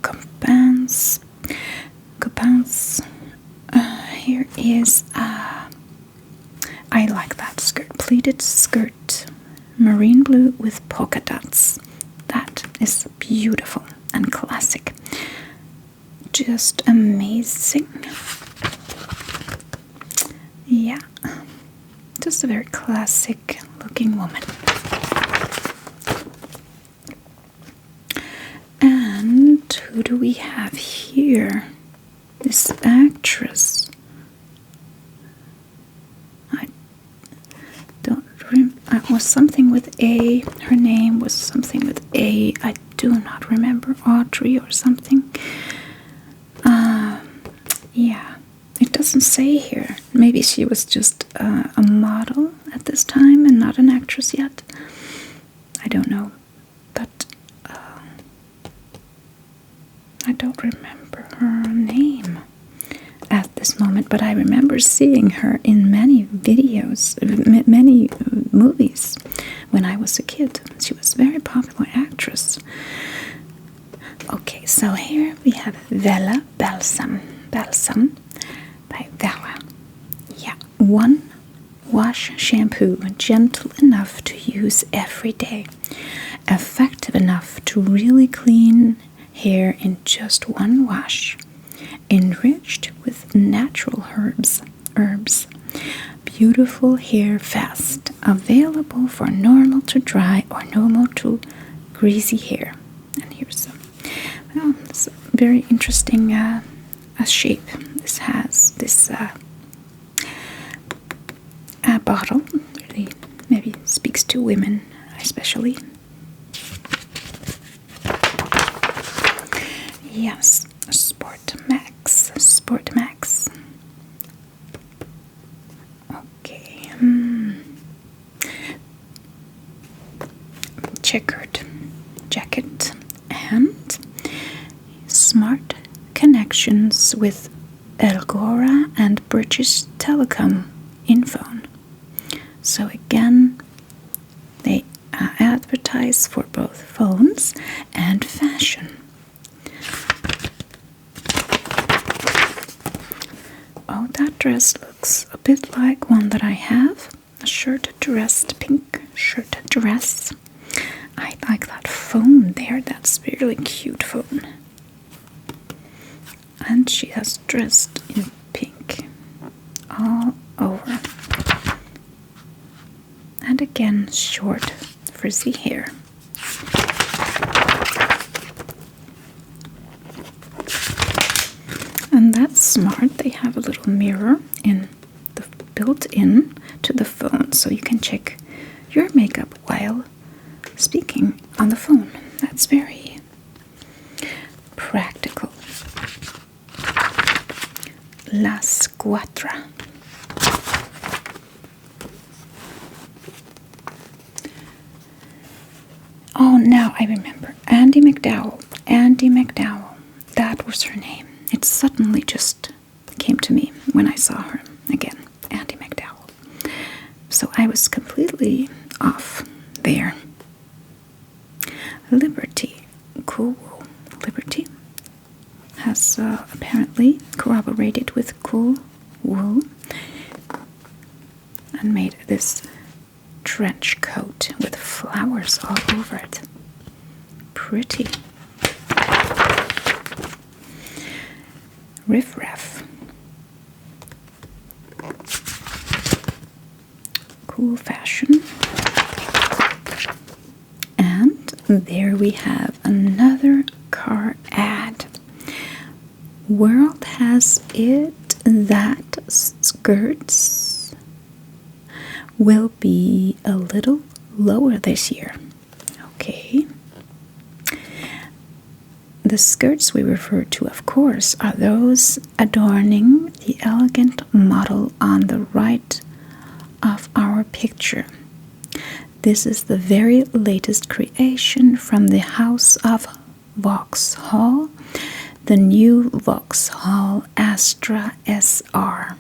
Copains. Here is, I like that skirt. Pleated skirt. Marine blue with polka dots. That is beautiful and classic. Just amazing. Yeah, just a very classic looking woman. And who do we have here? This actress. I don't remember. It was something with A. Her name was something with A. I do not remember. Audrey or something. Yeah. It doesn't say here. Maybe she was just a model at this time and not an actress yet. I don't know. But I don't remember her name at this moment. But I remember seeing her in many videos, many movies when I was a kid. She was a very popular actress. Okay, so here we have Vella Balsam by Vella. Yeah, 1 wash shampoo, gentle enough to use every day, effective enough to really clean hair in just 1 wash, enriched with natural herbs. Beautiful hair fast, available for normal to dry or normal to greasy hair. And here's some. Well, it's a very interesting shape. This has this bottle. Really, maybe speak speaks to women, especially. Yes, Sport Max. Okay. Checkered jacket and smart connections with Elgora and British Telecom in phone. So again, they advertise for both phones and fashion. Oh, that dress looks a bit like one that I have. A pink shirt dress. I like that phone there. That's really cute phone. And she has dressed in pink all over. And again, short, frizzy hair. And that's smart. They have a little mirror built in to the phone, so you can check your makeup while speaking on the phone. That's very practical. La Squadra. Oh, now I remember. Andie MacDowell. That was her name. It suddenly just came to me when I saw her again. Andie MacDowell. So I was completely off there. Liberty. Cool. Liberty has apparently corroborated with Cool Wool and made this trench coat with flowers all over it. Pretty. Riff Raff. Cool fashion. And there we have another car ad. World has it that skirts will be a little lower this year. Okay. The skirts we refer to, of course, are those adorning the elegant model on the right of our picture. This is the very latest creation from the house of Vauxhall, the new Vauxhall Astra SR.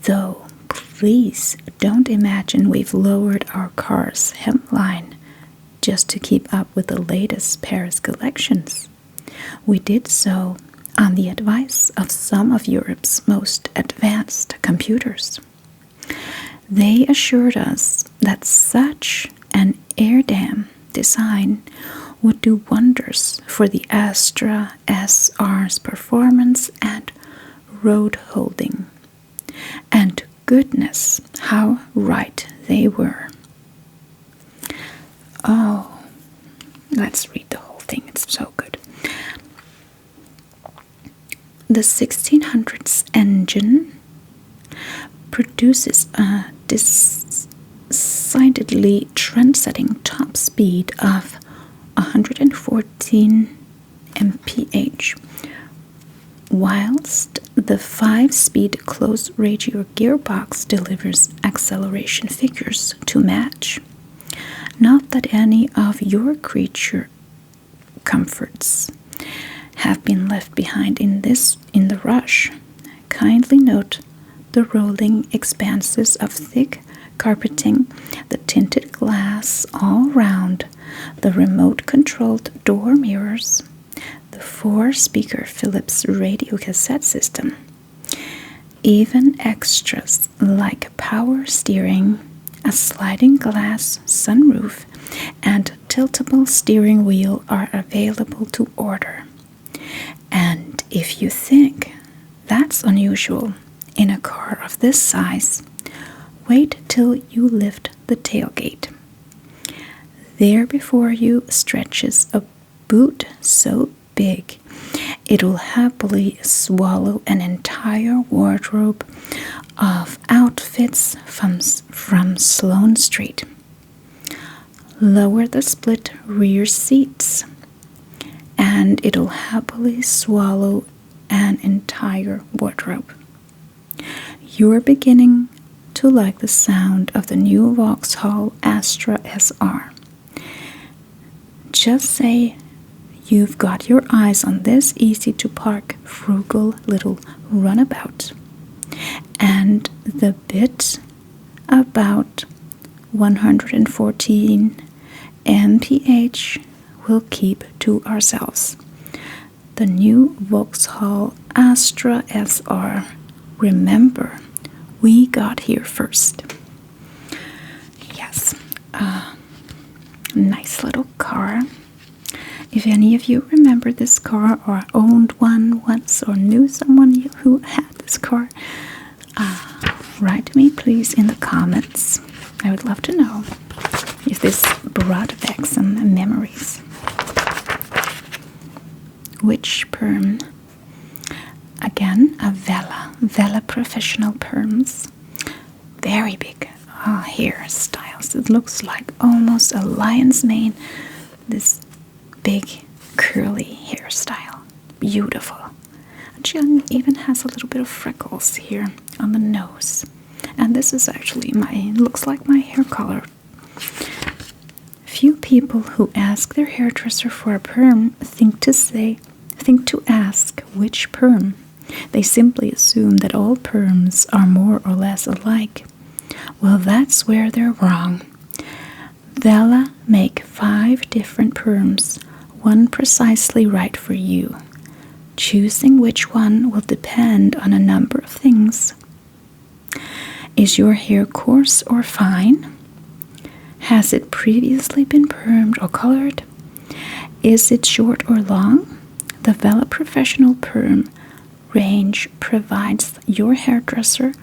Though, please don't imagine we've lowered our car's hemline just to keep up with the latest Paris collections. We did so on the advice of some of Europe's most advanced computers. They assured us that such an air dam design would do wonders for the Astra SR's performance and road holding. And goodness, how right they were. Oh, let's read the whole thing. It's so good. The 1600s engine produces a decidedly trend-setting top speed of 114 mph, whilst the 5-speed close-ratio gearbox delivers acceleration figures to match. Not that any of your creature comforts have been left behind in the rush. Kindly note the rolling expanses of thick carpeting, the tinted glass all round, the remote-controlled door mirrors, the 4-speaker Philips radio cassette system, even extras like power steering, a sliding glass sunroof, and tiltable steering wheel are available to order. And if you think that's unusual in a car of this size, wait till you lift the tailgate. There before you stretches a boot so big it'll happily swallow an entire wardrobe of outfits from Sloane Street. lower the split rear seats, and it'll happily swallow an entire wardrobe. You're beginning to like the sound of the new Vauxhall Astra SR. Just say you've got your eyes on this easy-to-park, frugal little runabout, and the bit about 114 mph we'll keep to ourselves. The new Vauxhall Astra SR. Remember, we got here first. Yes, nice little car. If any of you remember this car or owned one once or knew someone who had this car, write me please in the comments. I would love to know if this brought back some memories. Which perm? Again, a Vela Professional perms. Very big hairstyles. It looks like almost a lion's mane. This big curly hairstyle. Beautiful. She even has a little bit of freckles here on the nose. And this is actually looks like my hair color. Few people who ask their hairdresser for a perm think to ask which perm. They simply assume that all perms are more or less alike. Well, that's where they're wrong. Vela make 5 different perms, one precisely right for you. Choosing which one will depend on a number of things. Is your hair coarse or fine? Has it previously been permed or colored? Is it short or long? The Vela Professional Perm range provides your hairdresser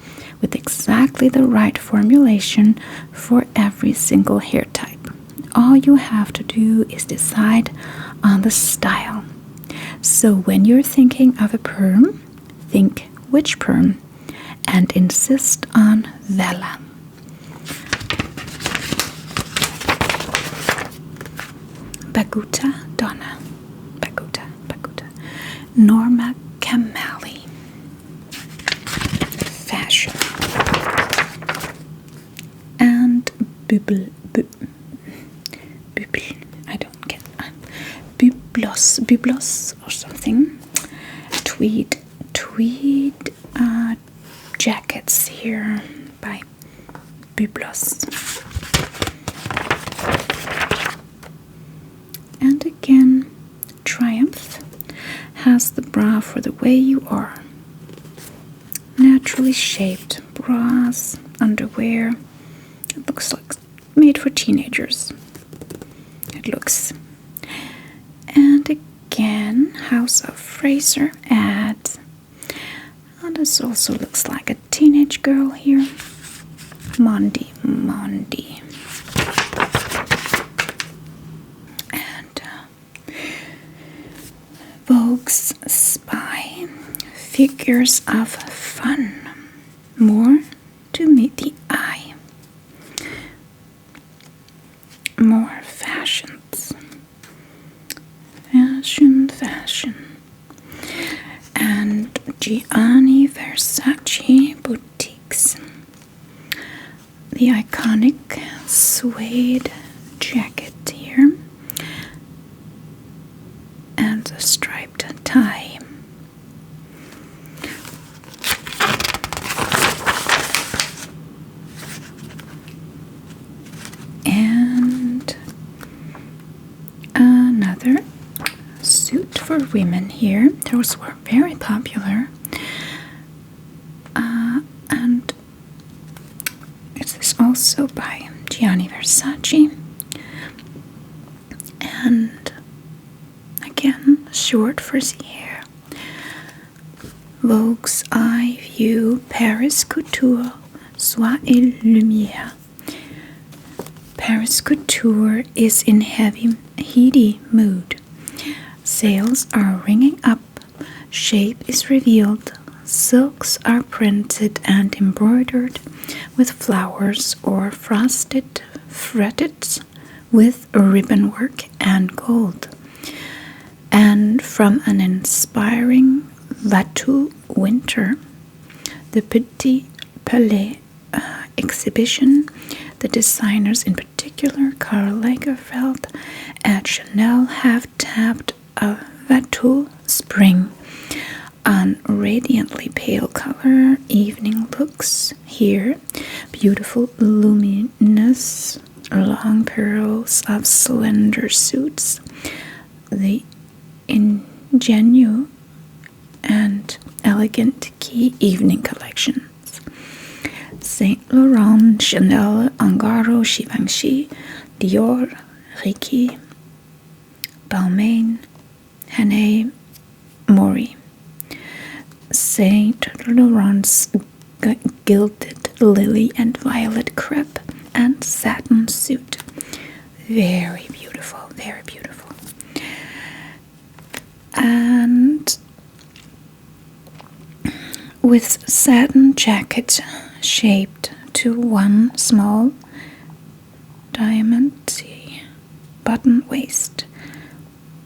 with exactly the right formulation for every single hair type. All you have to do is decide on the style. So when you're thinking of a perm, think which perm and insist on Vela. Baguta Donna. Baguta. Norma Kamali. Fashion. And Bubble. I don't get Bublos or something. Tweed jackets here by Bublos. And again, Triumph has the bra for the way you are. Naturally shaped bras, underwear. It looks like made for teenagers. It looks. And again, House of Fraser ad. And this also looks like a teenage girl here. Mondi. And Vogue's Spy. Figures of fun. More to meet the eye. More fashions. Fashion. And Gianni Versace boutiques. The iconic suede jacket here. And a striped tie. And another suit for women here. Those were very popular. And it is also by Gianni Versace. And again, short frizzy hair. Vogue's Eye View Paris Couture Soie et Lumière. Paris Couture is in heady mood. Sails are ringing up, shape is revealed, silks are printed and embroidered with flowers or frosted, fretted with ribbon work and gold. And from an inspiring Vatou winter, the Petit Palais exhibition, the designers, in particular Karl Lagerfeld and Chanel, have tapped a Vatou spring on radiantly pale color evening looks. Here, beautiful luminous long pearls of slender suits, the ingenue and elegant key evening collections. Saint Laurent, Chanel, Ungaro, Givenchy, Dior, Ricky, Balmain, Hannay, Mori. Saint Laurent's gilded lily and violet crepe and satin suit. Very beautiful, very beautiful. And with satin jacket shaped to one small diamond button waist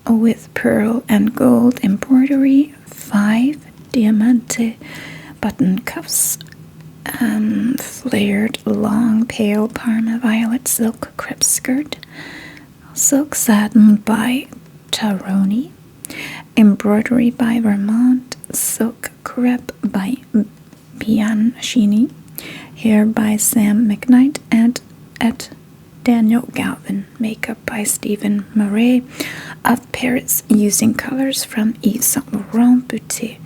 with pearl and gold embroidery, 5 diamante button cuffs, flared long pale Parma violet silk crepe skirt, silk satin by Taroni, embroidery by Vermont, silk crepe by Bianchini, hair by Sam McKnight, and at Daniel Galvin, makeup by Stephen Marais of Paris, using colors from Yves Saint Laurent Boutique.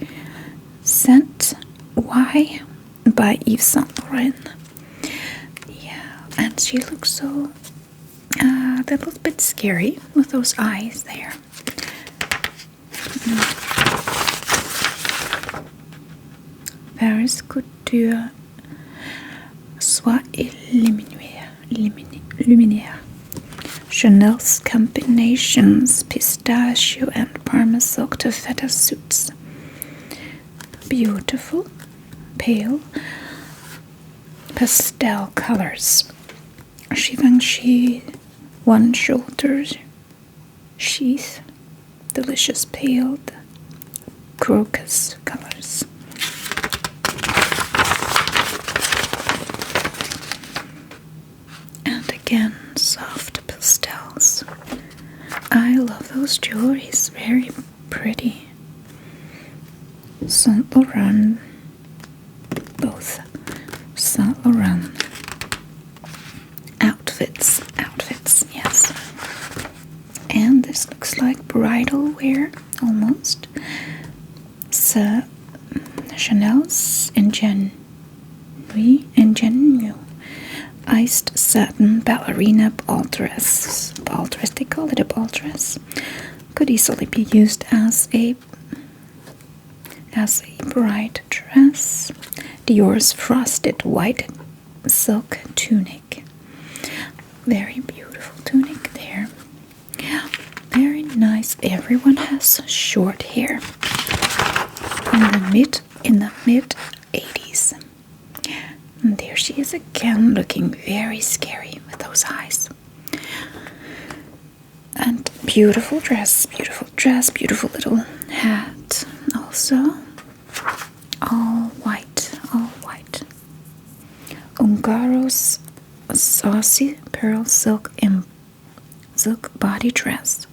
Scent Y by Yves Saint Laurent. Yeah, and she looks so a little bit scary with those eyes there. Paris Couture Soie et Luminaire. Chanel's combinations, pistachio and Parma silk taffeta suits. Beautiful, pale, pastel colors. Givenchy one shoulder sheath, delicious pale crocus colors. And again, soft pastels. I love those jewelries, very pretty. Saint Laurent, both Saint Laurent outfits, yes. And this looks like bridal wear, almost. So, Chanel's ingenue, iced satin ballerina ball dress. They call it a ball dress. Could easily be used as a bride dress. Dior's frosted white silk tunic. Very beautiful tunic there. Yeah, very nice. Everyone has short hair. In the mid 80s. And there she is again, looking very scary with those eyes. And beautiful dress, beautiful little hat. Also, all white. Ungaro's saucy pearl silk body dress.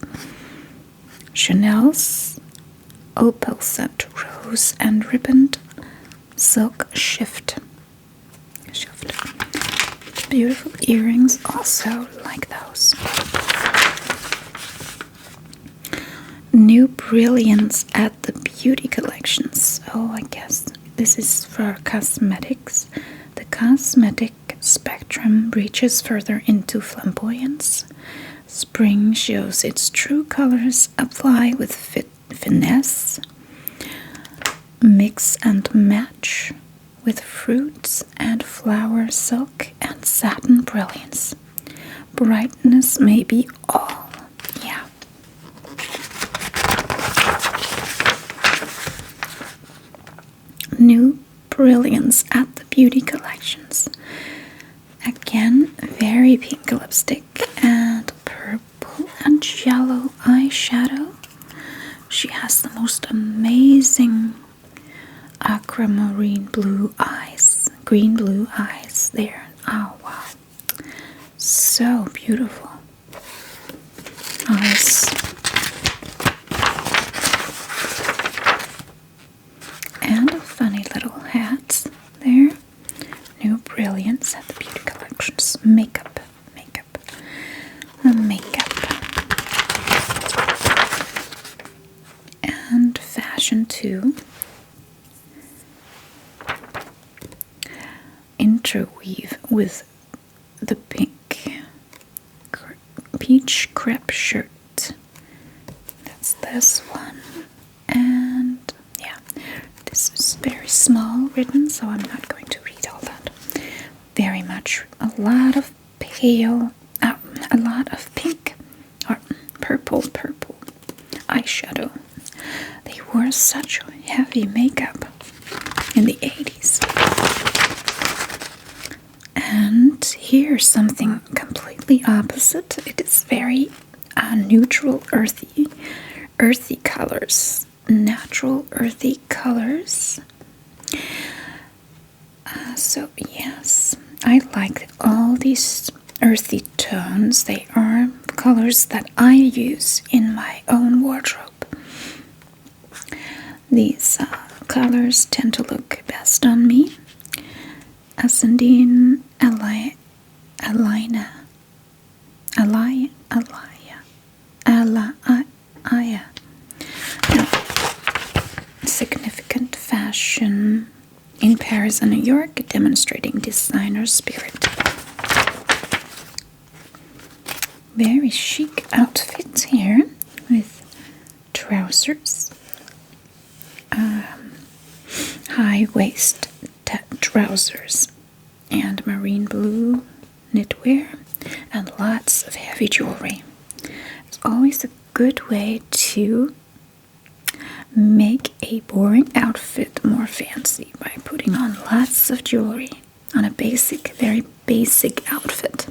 Chanel's opal scent rose and ribboned silk shift. Beautiful earrings, also like those. New brilliance at the beauty collections. Oh, I guess this is for cosmetics. The cosmetic spectrum reaches further into flamboyance. Spring shows its true colors apply with finesse. Mix and match with fruits and flower silk and satin brilliance. Brightness may be all. Yeah. New brilliance at the beauty collections. Again, very pink lipstick and yellow eyeshadow. She has the most amazing aquamarine blue eyes, green blue eyes there. Oh wow, so beautiful eyes. And a funny little hat there. New Brilliance at the Beauty Collections. Makeup. And fashion too. Interweave with the pink peach crepe shirt. That's this one. And yeah, this is very small written, so I'm not going to read all that. Very much a lot of pale, a lot of pink or purple eyeshadow. They wore such heavy makeup in the 80s. And here's something completely opposite. It is very neutral, earthy colors, natural earthy colors. So yes, I like all these earthy tones. They are colors that I use in my own wardrobe. These colors tend to look best on me. Ascendine Alaya. Significant fashion in Paris and New York, demonstrating designer spirit. Very chic outfit here with trousers, high waist trousers, and marine blue knitwear, and lots of heavy jewelry. It's always a good way to make a boring outfit more fancy by putting on lots of jewelry on a very basic outfit.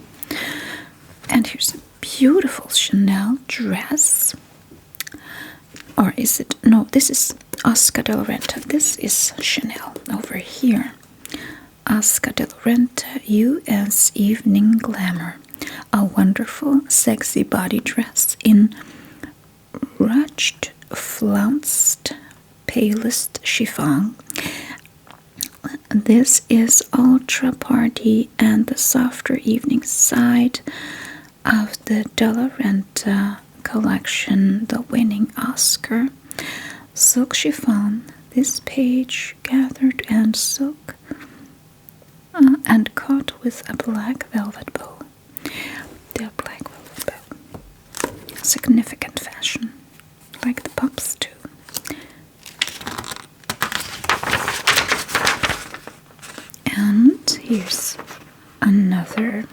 And here's a beautiful Chanel dress. Or is it? No, this is Oscar de la Renta. This is Chanel over here. Oscar de la Renta US Evening Glamour. A wonderful, sexy body dress in ruched, flounced, palest chiffon. This is ultra party and the softer evening side of the De La Renta collection, the winning Oscar. Silk chiffon, this page gathered and silk and caught with a black velvet bow. The black velvet bow. Significant fashion, like the pups too. And here's another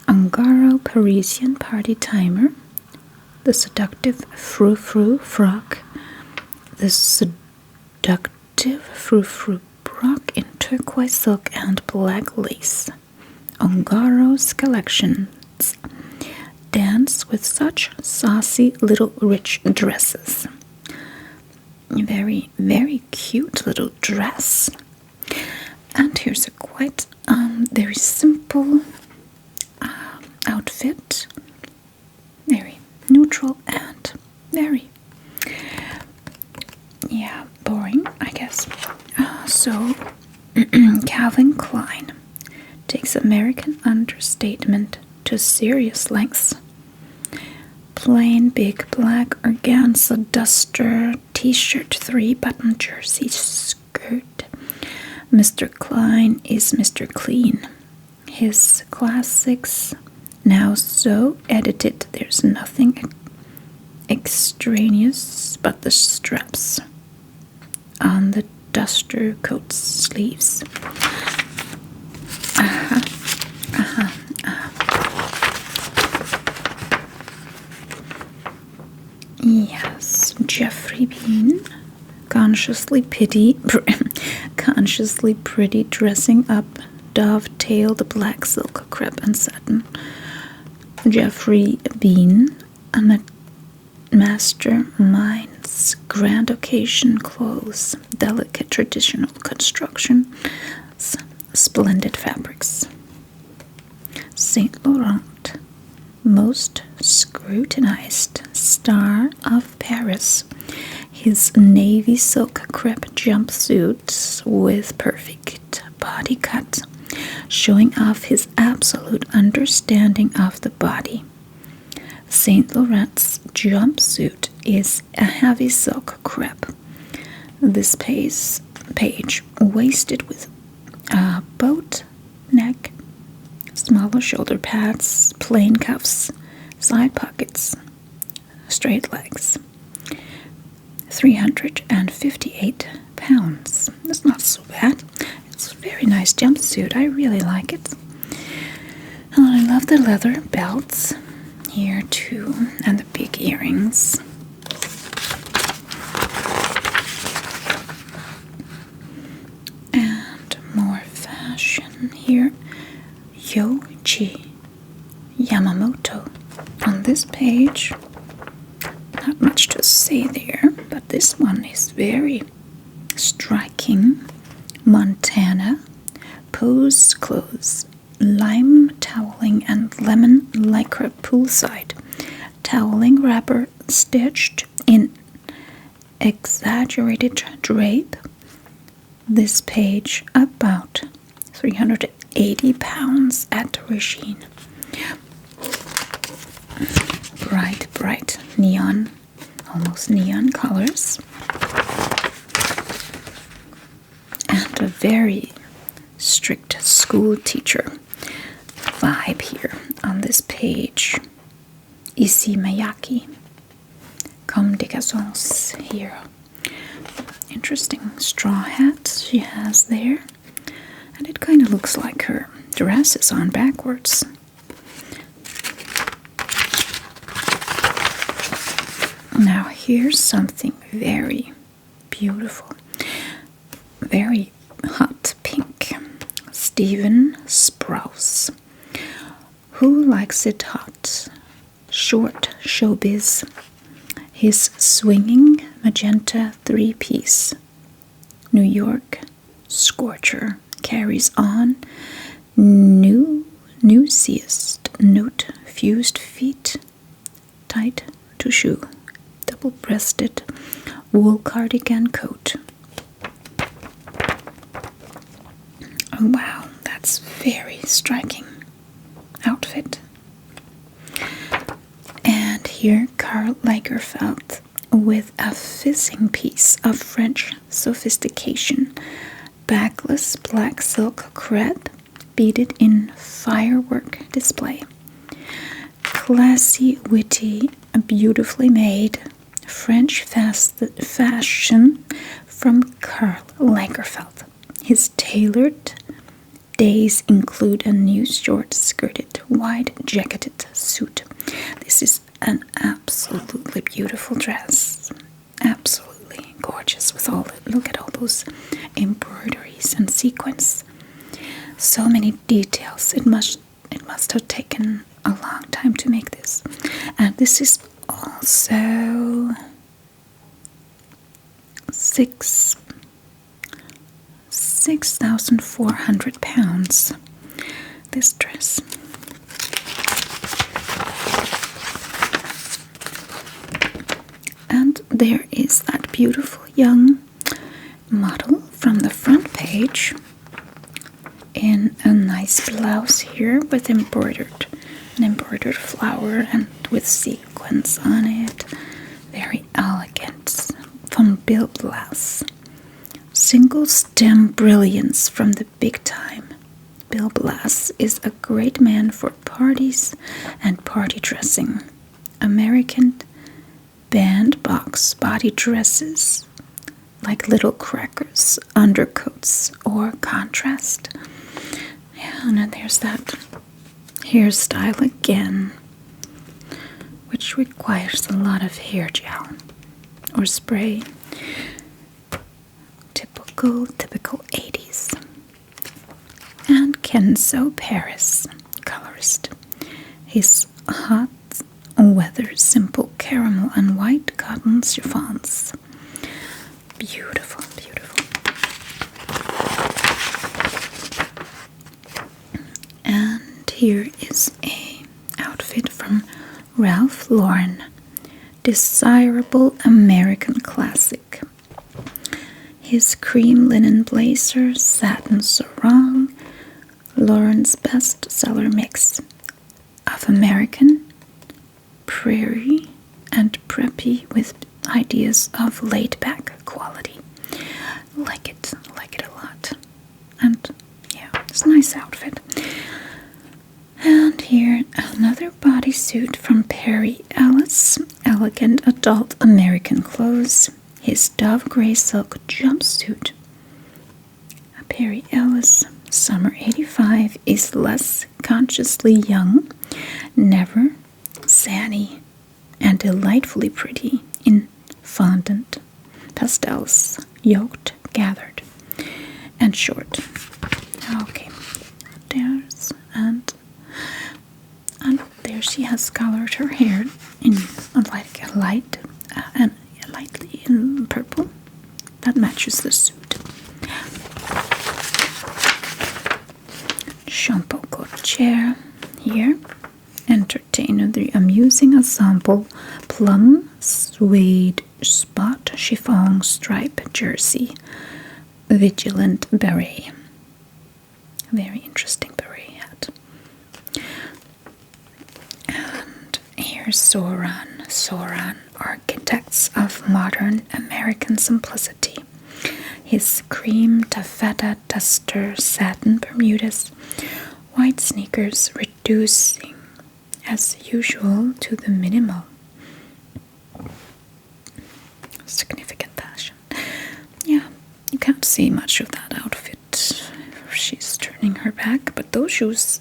Ungaro Parisian party timer. The seductive frou-frou frock. The seductive frou-frou frock in turquoise silk and black lace. Ungaro's collections dance with such saucy little rich dresses. Very, very cute little dress. And here's a quite very simple outfit. Very neutral and very, boring, I guess. So, Calvin Klein takes American understatement to serious lengths. Plain big black organza duster, t-shirt, 3-button jersey skirt. Mr. Klein is Mr. Clean. His classics now so edited there's nothing extraneous but the straps on the duster coat sleeves. Yes, Jeffrey Bean, consciously pretty dressing up dovetailed black silk crepe and satin. Jeffrey Bean masterminds grand occasion clothes, delicate traditional construction, splendid fabrics. Saint Laurent, most scrutinized star of Paris. His navy silk crepe jumpsuit with perfect body cut, showing off his absolute understanding of the body. Saint Laurent's jumpsuit is a heavy silk crepe. This page waisted with a boat neck, smaller shoulder pads, plain cuffs, side pockets, straight legs. 358 pounds. That's not so bad. It's a very nice jumpsuit. I really like it. And I love the leather belts here too, and the big earrings. And more fashion here. Yoichi Yamamoto. On this page, not much to say there, but this one is very striking. Montana, pose clothes, lime toweling and lemon lycra poolside. Toweling wrapper stitched in exaggerated drape. This page about 380 pounds at the Regine. Bright neon, almost neon colors. And a very strict school teacher vibe here on this page. Issey Miyake, Comme des Garçons here. Interesting straw hat she has there. And it kind of looks like her dress is on backwards. Now here's something very beautiful. Very hot pink. Steven Sprouse. Who likes it hot? Short showbiz. His swinging magenta three-piece New York scorcher carries on newsiest note fused feet, tight to shoe, double-breasted wool cardigan coat. Oh, wow, that's very striking outfit. And here Karl Lagerfeld with a fizzing piece of French sophistication. Backless black silk crepe beaded in firework display. Classy, witty, beautifully made French fashion from Karl Lagerfeld. His tailored days include a new short-skirted, wide-jacketed suit. This is an absolutely beautiful dress. Absolutely gorgeous with all the, look at all those embroideries and sequins. So many details. It must have taken a long time to make this. And this is also 6,400 pounds, this dress. And there is that beautiful young model from the front page in a nice blouse here with an embroidered flower and with sequins on it. Very elegant. From Bill Blass. Single stem brilliance from the big time. Bill Blass is a great man for parties and party dressing. American bandbox body dresses like little crackers, undercoats, or contrast. Yeah, and then there's that hairstyle again, which requires a lot of hair gel or spray. Typical 80s. And Kenzo Paris, colorist. His hot weather simple caramel and white cotton chiffons. Beautiful, beautiful. And here is a outfit from Ralph Lauren. Desirable American classic. His cream linen blazer, satin sarong, Lauren's bestseller mix of American, prairie, and preppy with ideas of laid-back quality. Like it a lot. And yeah, it's a nice outfit. And here, another bodysuit from Perry Ellis. Elegant adult American clothes. His dove gray silk jumpsuit. Perry Ellis, summer 85, is less consciously young, never zany, and delightfully pretty in fondant pastels, yoked, gathered, and short. Okay, there's and there she has colored her hair in like a light and lightly in purple that matches the suit. Shampoo chair here. Entertain the amusing ensemble plum suede spot chiffon stripe jersey vigilant beret. Very interesting beret hat. And here's Soran, architects of modern American simplicity. His cream taffeta duster satin Bermudas, white sneakers reducing as usual to the minimal. Significant fashion. Yeah, you can't see much of that outfit. She's turning her back, but those shoes,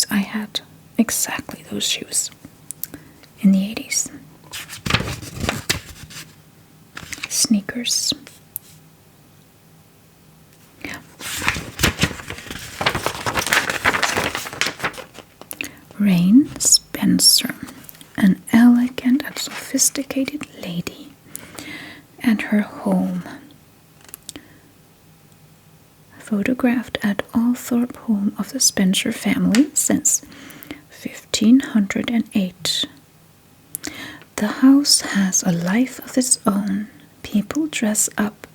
I had exactly those shoes in the 80s. Sneakers. Rain Spencer, an elegant and sophisticated lady, and her home. Photographed at Althorpe home of the Spencer family since 1508. The house has a life of its own. People dress up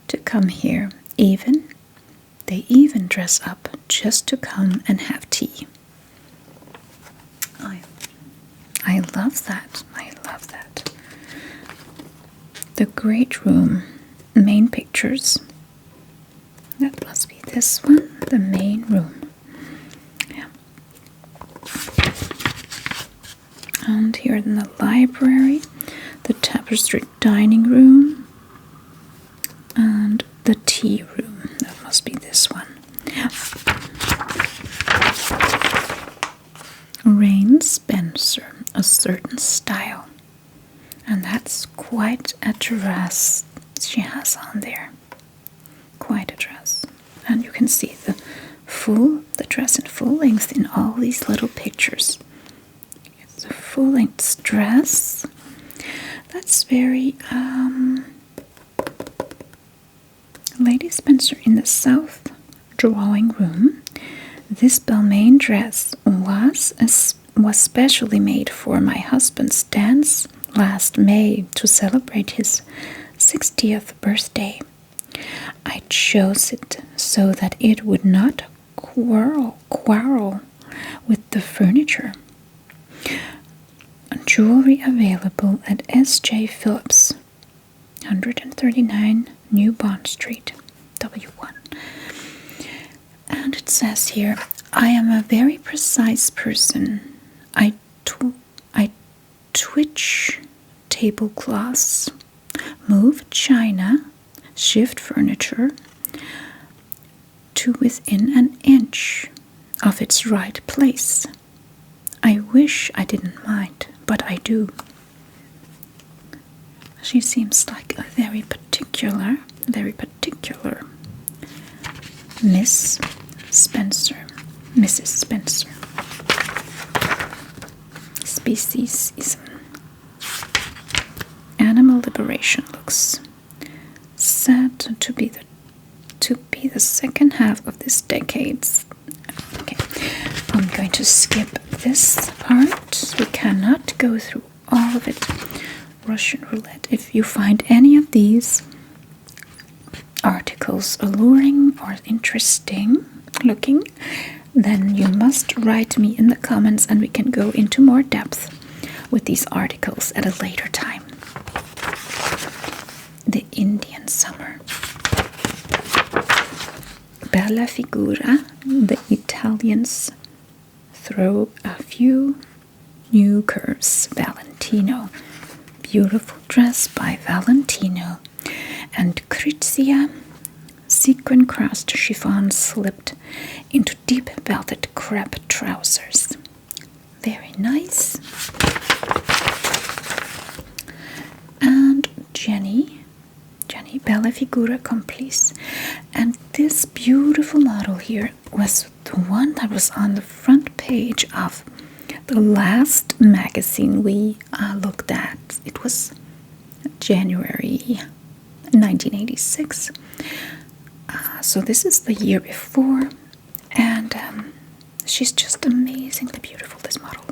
to come here. They even dress up just to come and have tea. I love that. I love that. The great room. Main pictures. That must be this one. The main room. Yeah. And here in the library, the tapestried dining room, and the tea room. That must be this one. Yeah. Rain Spencer, a certain style. And that's quite a dress she has on there. Quite a dress. And you can see the dress in full length in all these little pictures. It's a full-length dress. That's very Lady Spencer in the South drawing room. This Balmain dress was specially made for my husband's dance last May to celebrate his 60th birthday. I chose it so that it would not quarrel with the furniture. Jewelry available at S.J. Phillips, 139 New Bond Street, W1. And it says here, I am a very precise person. I twitch tablecloths, move china, shift furniture to within an inch of its right place. I wish I didn't mind, but I do. She seems like a very particular Miss Spencer, Mrs. Spencer. speciesism. Animal liberation looks set to be the second half of this decade. Okay, I'm going to skip this part. We cannot go through all of it. Russian roulette. If you find any of these articles alluring or interesting looking, then you must write me in the comments and we can go into more depth with these articles at a later time. The Indian summer. Bella Figura. The Italians throw a few new curves. Valentino. Beautiful dress by Valentino. And Crizia. Sequin crossed chiffon slipped into deep velvet crepe trousers. Very nice. And Jenny Bella Figura Complice. And this beautiful model here was the one that was on the front page of the last magazine we looked at. It was January 1986. So this is the year before, and she's just amazingly beautiful, this model.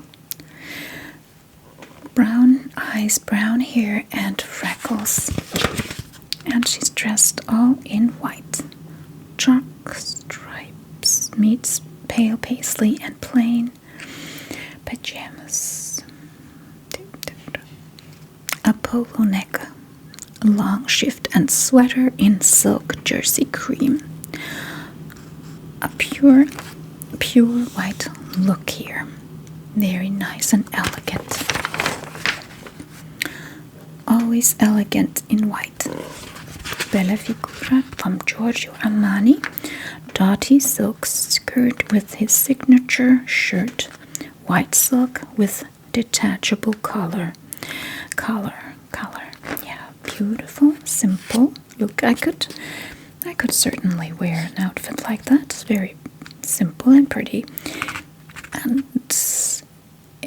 Brown eyes, brown hair, and freckles. And she's dressed all in white. Chalk stripes meets pale paisley and plain pajamas. A polo neck, a long shift and sweater in silk jersey cream. A pure white look here. Very nice and elegant. Always elegant in white. Bella Figura from Giorgio Armani. Doughty silk skirt with his signature shirt. White silk with detachable collar. Yeah, beautiful, simple look. I could certainly wear an outfit like that. It's very simple and pretty. And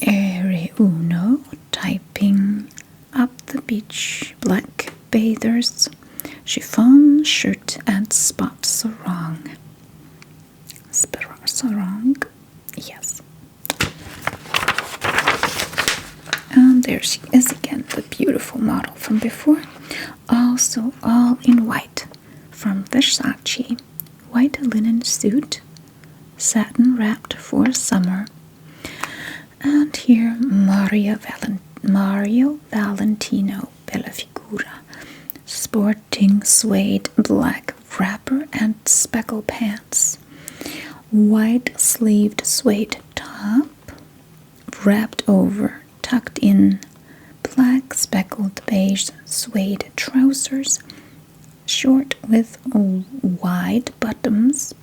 Ere Uno typing up the beach. Black bathers, chiffon shirt and spot sarong. Sarong, yes. And there she is again, the beautiful model from before. Also all in white from Versace. White linen suit, satin wrapped for summer. And here Mario Valentino Bella Figura. Sporting suede black wrapper and speckle pants. White sleeved suede top, wrapped over, tucked in, black speckled beige suede trousers, short with wide bottoms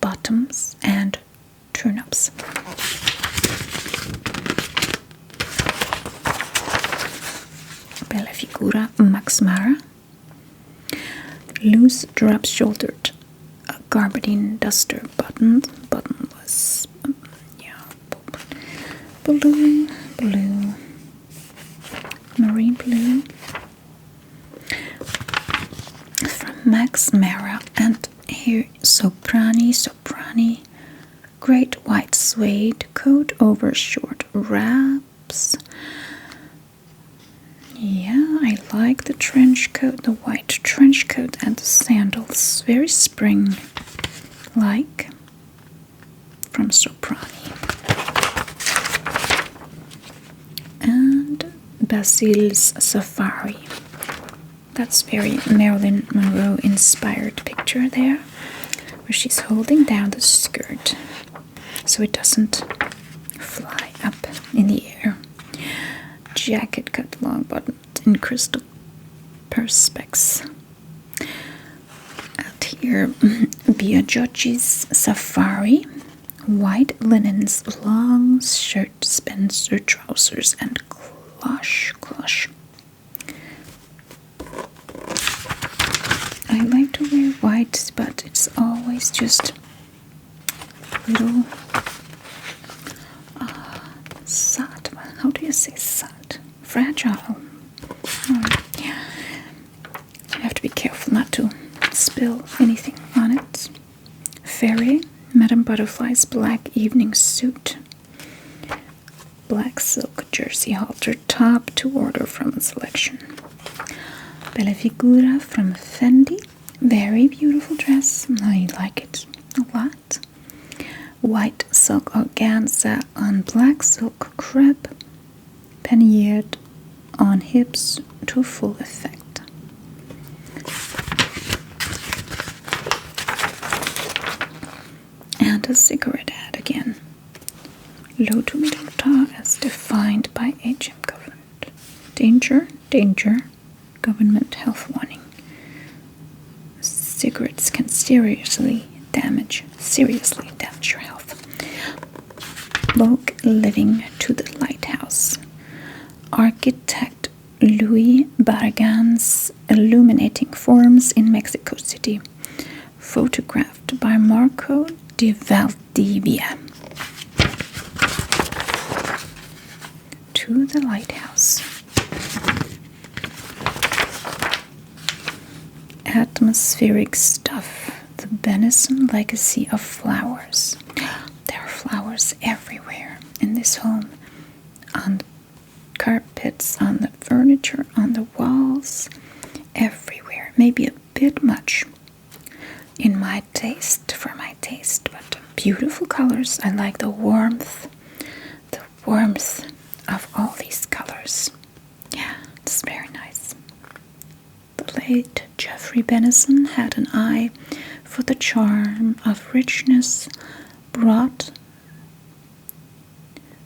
and turn-ups. Bella Figura Max Mara. Loose drop-shouldered gabardine duster button was blue, marine blue from Max Mara. And here Soprani, great white suede coat over short wraps. Yeah, I like the trench coat, the white trench coat and the sandals. Very spring-like from Soprani. And Basile's Safari. That's very Marilyn Monroe inspired picture there, where she's holding down the skirt so it doesn't fly up in the air. Jacket cut long buttoned in crystal perspex. And here Biagiochi's Safari. White linens, long shirt, Spencer trousers and cloche. I like to wear white, but it's always just little satma. How do you this is fragile. Yeah. You have to be careful not to spill anything on it. Fairy, Madame Butterfly's black evening suit. Black silk jersey halter top to order from a selection. Bella Figura from Fendi. Very beautiful dress. I like it a lot. White silk organza on black silk crepe. Panniered on hips to full effect. And a cigarette ad again. Low to middle tar as defined by HM government. Danger, danger, government health warning. Cigarettes can seriously damage your health. Vogue living to the lighthouse. Architect Louis Barragan's illuminating forms in Mexico City. Photographed by Marco de Valdivia. To the lighthouse. Atmospheric stuff. The Benison legacy of flowers. There are flowers everywhere in this home. On the carpets, on the furniture, on the walls. Everywhere. Maybe a bit much in my taste, for my taste, but beautiful colors. I like the warmth of all these colors. Yeah, it's very nice. The late Jeffrey Benison had an eye for the charm of richness brought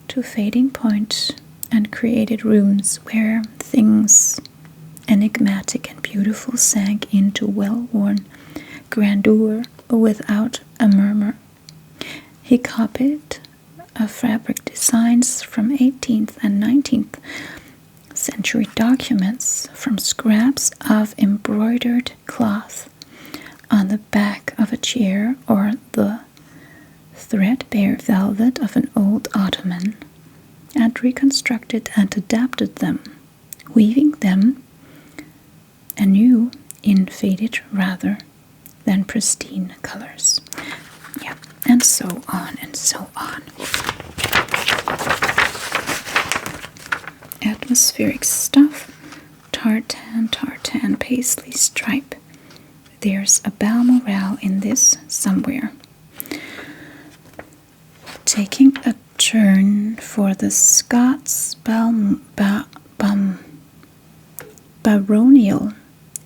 to fading point and created rooms where things enigmatic and beautiful sank into well-worn grandeur without a murmur. He copied fabric designs from 18th and 19th century documents from scraps of embroidered cloth on the back of a chair or the threadbare velvet of an old ottoman, and reconstructed and adapted them, weaving them anew in faded rather than pristine colors. Yeah, and so on and so on. Atmospheric stuff, tartan paisley stripe. There's a Balmoral in this somewhere. Taking a turn for the Scots baronial.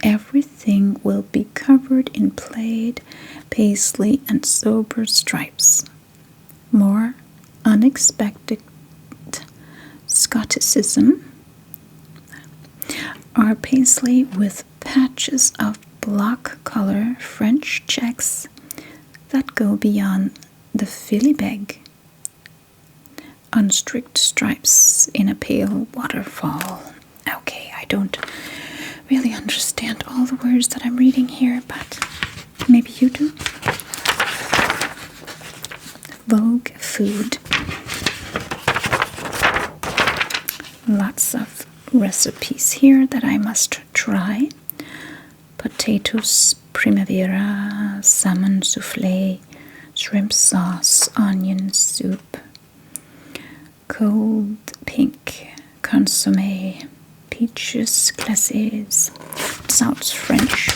Everything will be covered in plaid, paisley, and sober stripes. More unexpected Scotticism are paisley with patches of block color French checks that go beyond the filibeg on strict stripes in a pale waterfall. Okay, I don't really understand all the words that I'm reading here, but maybe you do. Vogue food. Lots of recipes here that I must try. Potatoes primavera, salmon soufflé, shrimp sauce, onion soup, cold pink consommé, peaches glacés. Sounds French.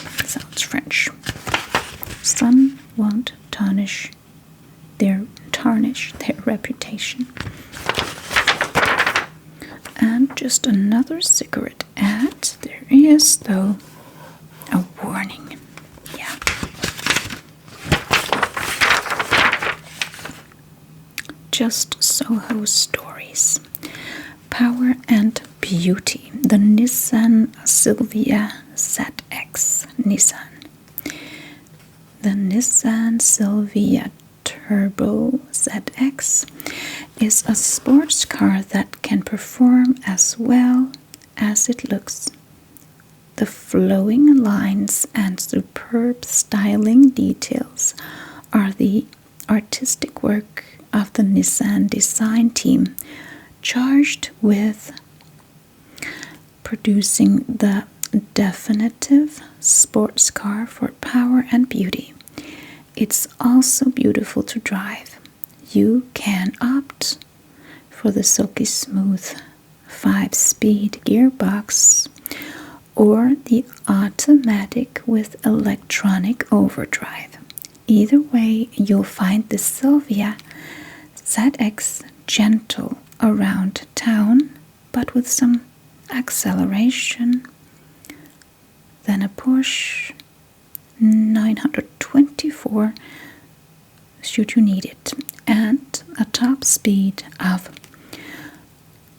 Sun won't tarnish their reputation. And just another cigarette ad. There is, though, a warning. Yeah. Just Soho stories. Power and beauty. The Nissan Silvia ZX. The Nissan Silvia Turbo ZX is a sports car that can perform as well as it looks. The flowing lines and superb styling details are the artistic work of the Nissan design team, charged with producing the definitive sports car for power and beauty. It's also beautiful to drive. You can opt for the silky smooth 5-speed gearbox or the automatic with electronic overdrive. Either way, you'll find the Sylvia ZX gentle around town, but with some acceleration. Then a Porsche 924 should you need it, and a top speed of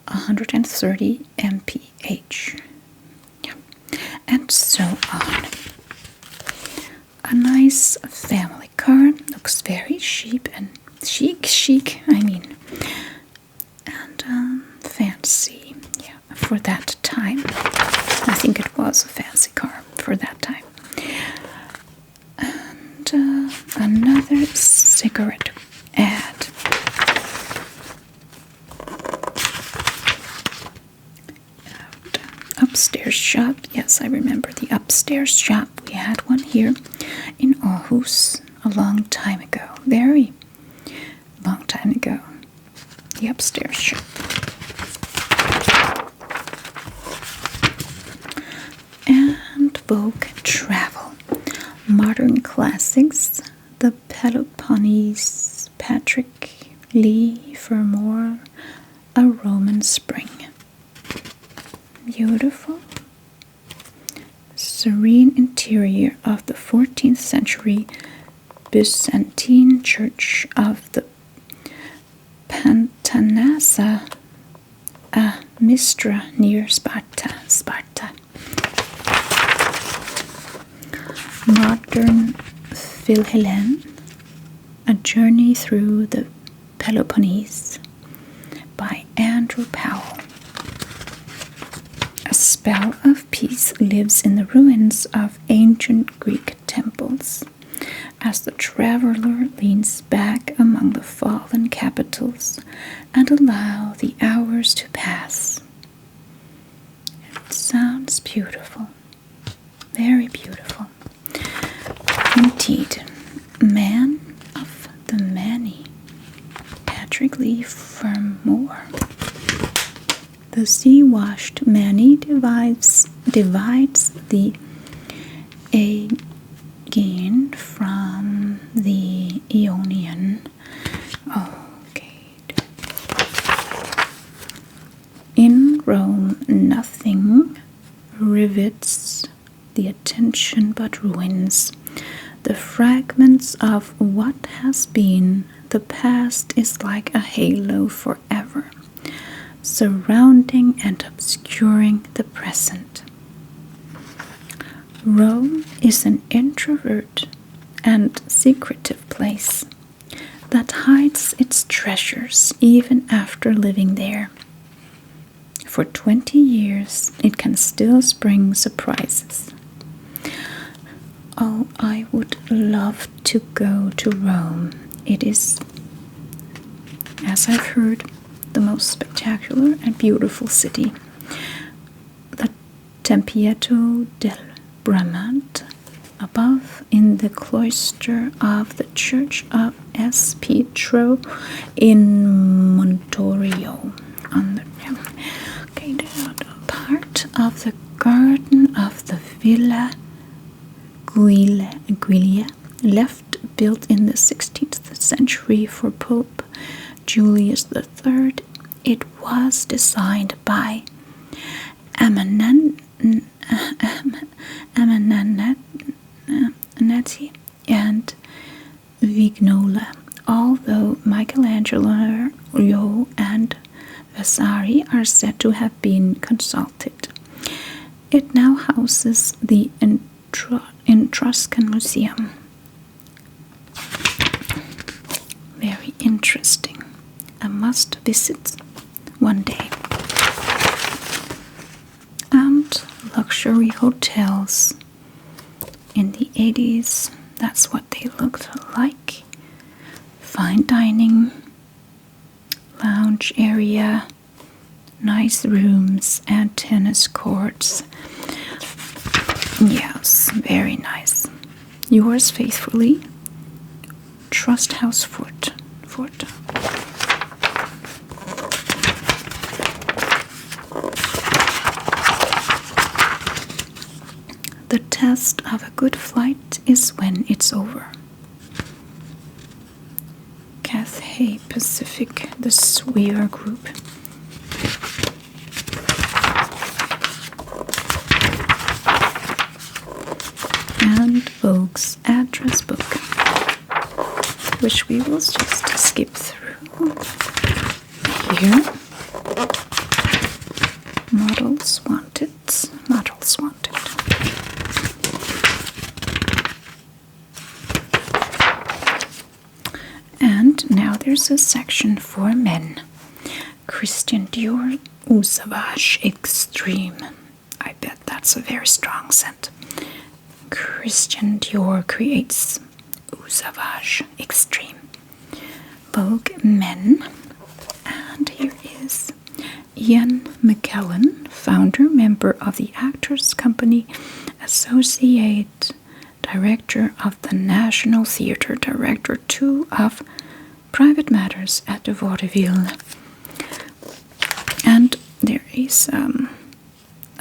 130 mph. Yeah. And so on. A nice family car, looks very chic, and fancy, yeah, for that time. I think it was a fancy car for that time. And another cigarette ad. Upstairs shop. Yes, I remember the upstairs shop. We had one here in Aarhus a long time ago. Very long time ago. The upstairs shop. And Vogue Travel. Modern classics. The Peloponnese, Patrick Lee Fermor, A Roman Spring. Beautiful. Serene interior of the 14th century Byzantine church of the Pantanassa, Mistra near Sparta. Modern Philhellene, A Journey Through the Peloponnese by Andrew Powell. A spell of peace lives in the ruins of ancient Greek temples as the traveler leans back among the fallen capitals and allow the hours to pass. It sounds beautiful, very beautiful. Indeed, Man of the Many, Patrick Lee Fermor. The sea-washed Mani divides the Aegean from the Ionian. Okay. In Rome, nothing rivets the attention but ruins. The fragments of what has been. The past is like a halo forever, surrounding and obscuring the present. Rome is an introvert and secretive place that hides its treasures even after living there. For 20 years, it can still spring surprises. Oh, I would love to go to Rome. It is, as I've heard, the most spectacular and beautiful city. The Tempietto del Bramante, above in the cloister of the Church of S. Pietro in Montorio. The part of the garden of the Villa Giulia, left built in the 16th century for Pope Julius III. It was designed by Amanati and Vignola, although Michelangelo and Vasari are said to have been consulted. It now houses the Etruscan Museum. Very interesting. A must visit one day. And luxury hotels in the 80s. That's what they looked like. Fine dining, lounge area, nice rooms and tennis courts. Yes, very nice. Yours faithfully, Trust House Fort. The test of a good flight is when it's over. Cathay Pacific, the Swear Group. And Vogue's address book, which we will just skip through. Here, models wanted. And now there's a section for men. Christian Dior Eau Sauvage Extreme. I bet that's a very strong scent. Christian Dior creates Eau Sauvage Extreme. Vogue Men. And here is Ian McKellen, founder, member of the Actors Company, Associate Director of the National Theatre, Director 2 of Private Matters at the Vaudeville. And there is a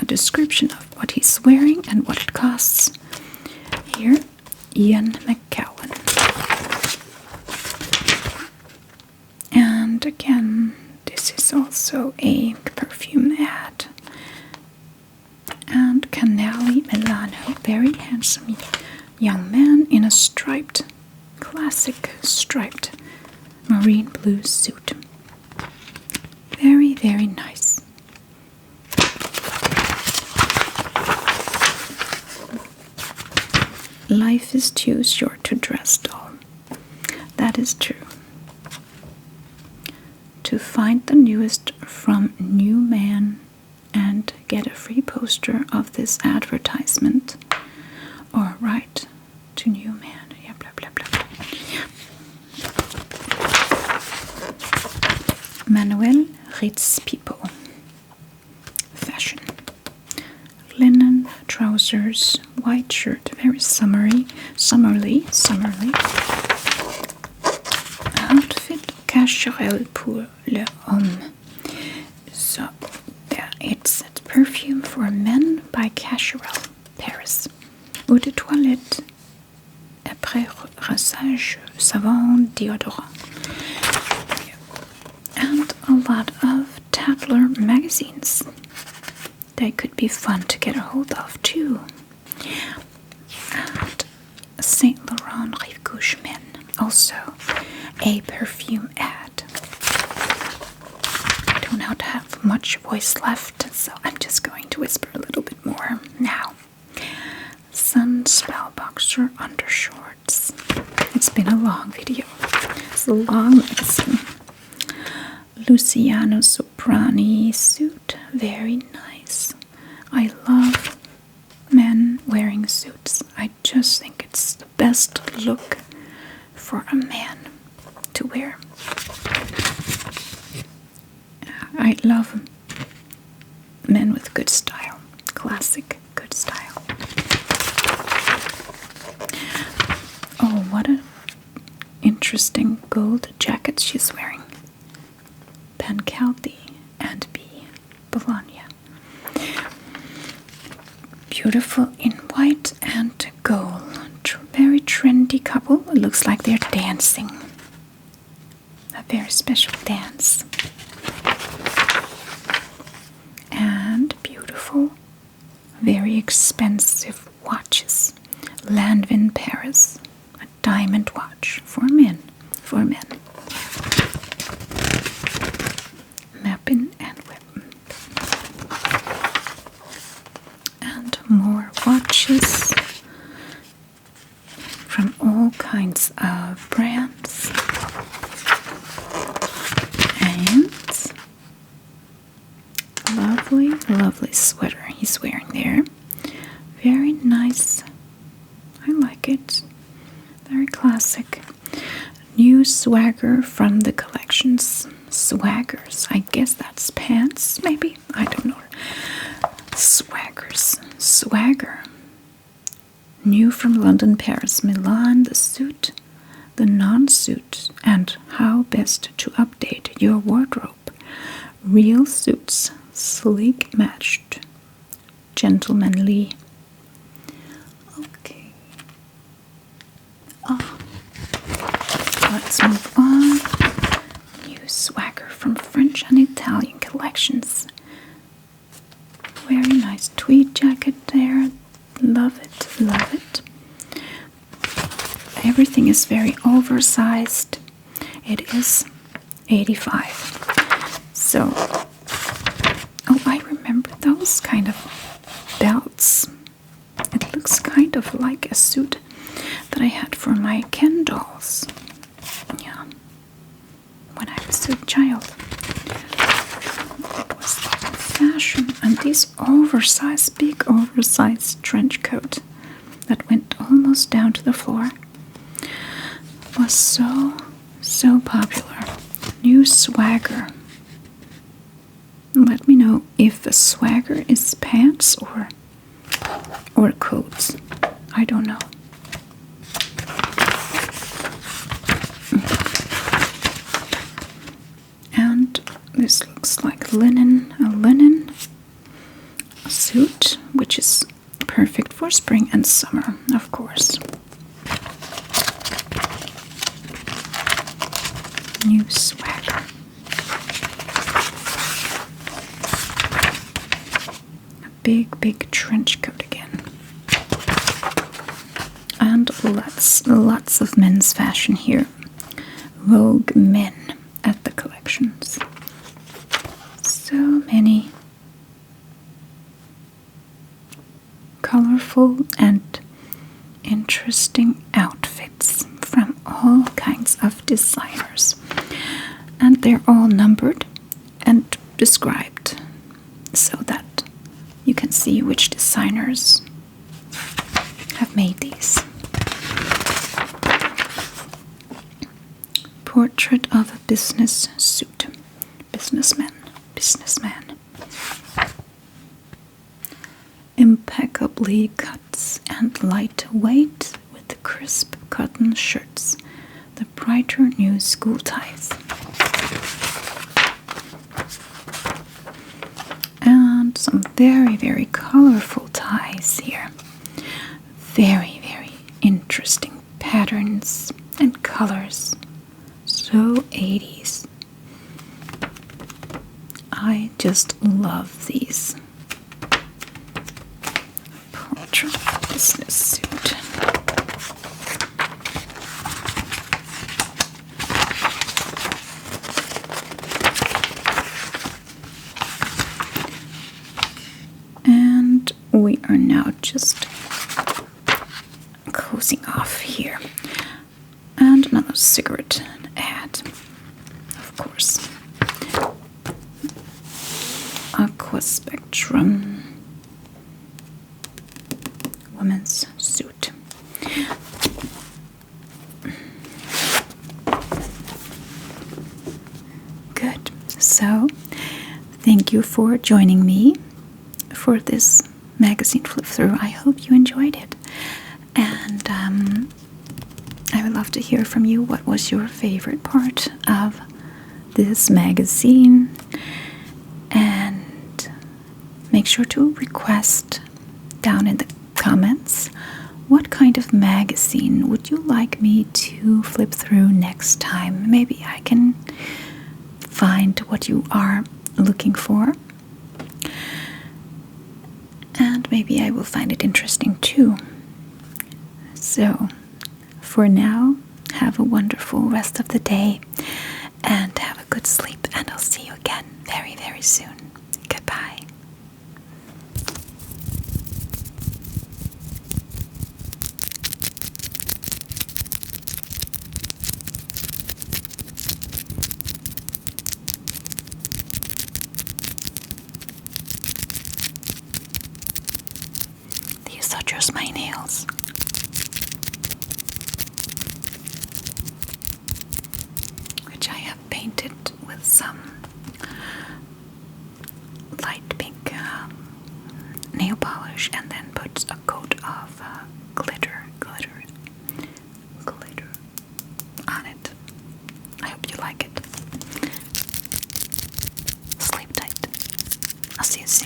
description of what he's wearing and what it costs. Here, Ian McKellen. And again, this is also a perfume ad. And Canali Milano, very handsome young man in a classic striped marine blue suit. Very, very nice. Life is too short to dress doll. That is true. To find the newest from New Man and get a free poster of this advertisement, or write to New Man. Yeah, blah, blah, blah, blah. Yeah. Manuel Ritz People. Fashion. Linen trousers, white shirt, very summery. Outfit Cacharel pour l'homme. So, yeah, it's a perfume for men by Cacharel, Paris. Eau de toilette, après rinçage, savon, déodorant. And a lot of Tatler magazines. They could be fun to get a hold of too. And Saint Laurent Rive Gauche Men, also a perfume ad. I don't have much voice left, so I'm just going to whisper a little bit more now. Sunspell boxer undershorts. It's been a long video. It's a long medicine. Luciano Soprani suit, very nice. I love men wearing suits. I just think it's the best look for a man to wear. I love men with good style, classic good style. Oh, what an interesting gold jacket she's wearing. Pancaldi and B. Bologna. Beautiful in white and gold. Very trendy couple. It looks like they're dancing. A very special dance. And beautiful, very expensive watches. Lanvin Paris. A diamond watch for men. Mappin and Whippen. And more watches from all kinds of brands. And lovely sweater he's wearing there. Very nice. I like it. Very classic. New swagger from the collections. Swaggers. I guess that's pants, maybe? I don't know. Swaggers. Swagger. New from London, Paris, Milan, the suit, the non-suit, and how best to update your wardrobe. Real suits, sleek matched, gentlemanly. Okay. Let's move on. New swagger from French and Italian collections. Very nice tweed jacket there. Love it, love it. Everything is very oversized. It is 85. So, oh, I remember those kind of belts. It looks kind of like a suit that I had for my Ken dolls. Yeah, when I was a child. It was fashion, and this oversized, big oversized trench coat that went almost down to the floor was so popular. New swagger. Let me know if a swagger is pants or coats. I don't know. And this looks like a linen suit, which is perfect for spring and summer, of course. New swagger. A big trench coat again. And lots of men's fashion here. Vogue men at the collections. So many colorful and interesting outfits from all kinds of designers. And they're all numbered and described so that you can see which designers have made these. Portrait of a business suit. Businessman. Impeccably cut and lightweight with the crisp cotton shirts. The brighter new school ties. And some very colorful ties here. Very interesting patterns and colors. So 80s. I just love these. Portrait business suit. And we are now just closing off here. And another cigarette ad, of course. Aqua Spectrum women's suit. Good. So, thank you for joining me for this magazine flip through. I hope you enjoyed it. And I would love to hear from you. What was your favorite part of this magazine? And make sure to request down in the comments what kind of magazine would you like me to flip through next time. Maybe I can find what you are looking for. And maybe I will find it interesting too. So, for now, have a wonderful rest of the day and have a good sleep, and I'll see you again very soon. Goodbye. These are just my nails. paint it with some light pink nail polish and then put a coat of glitter on it. I hope you like it. Sleep tight. I'll see you soon.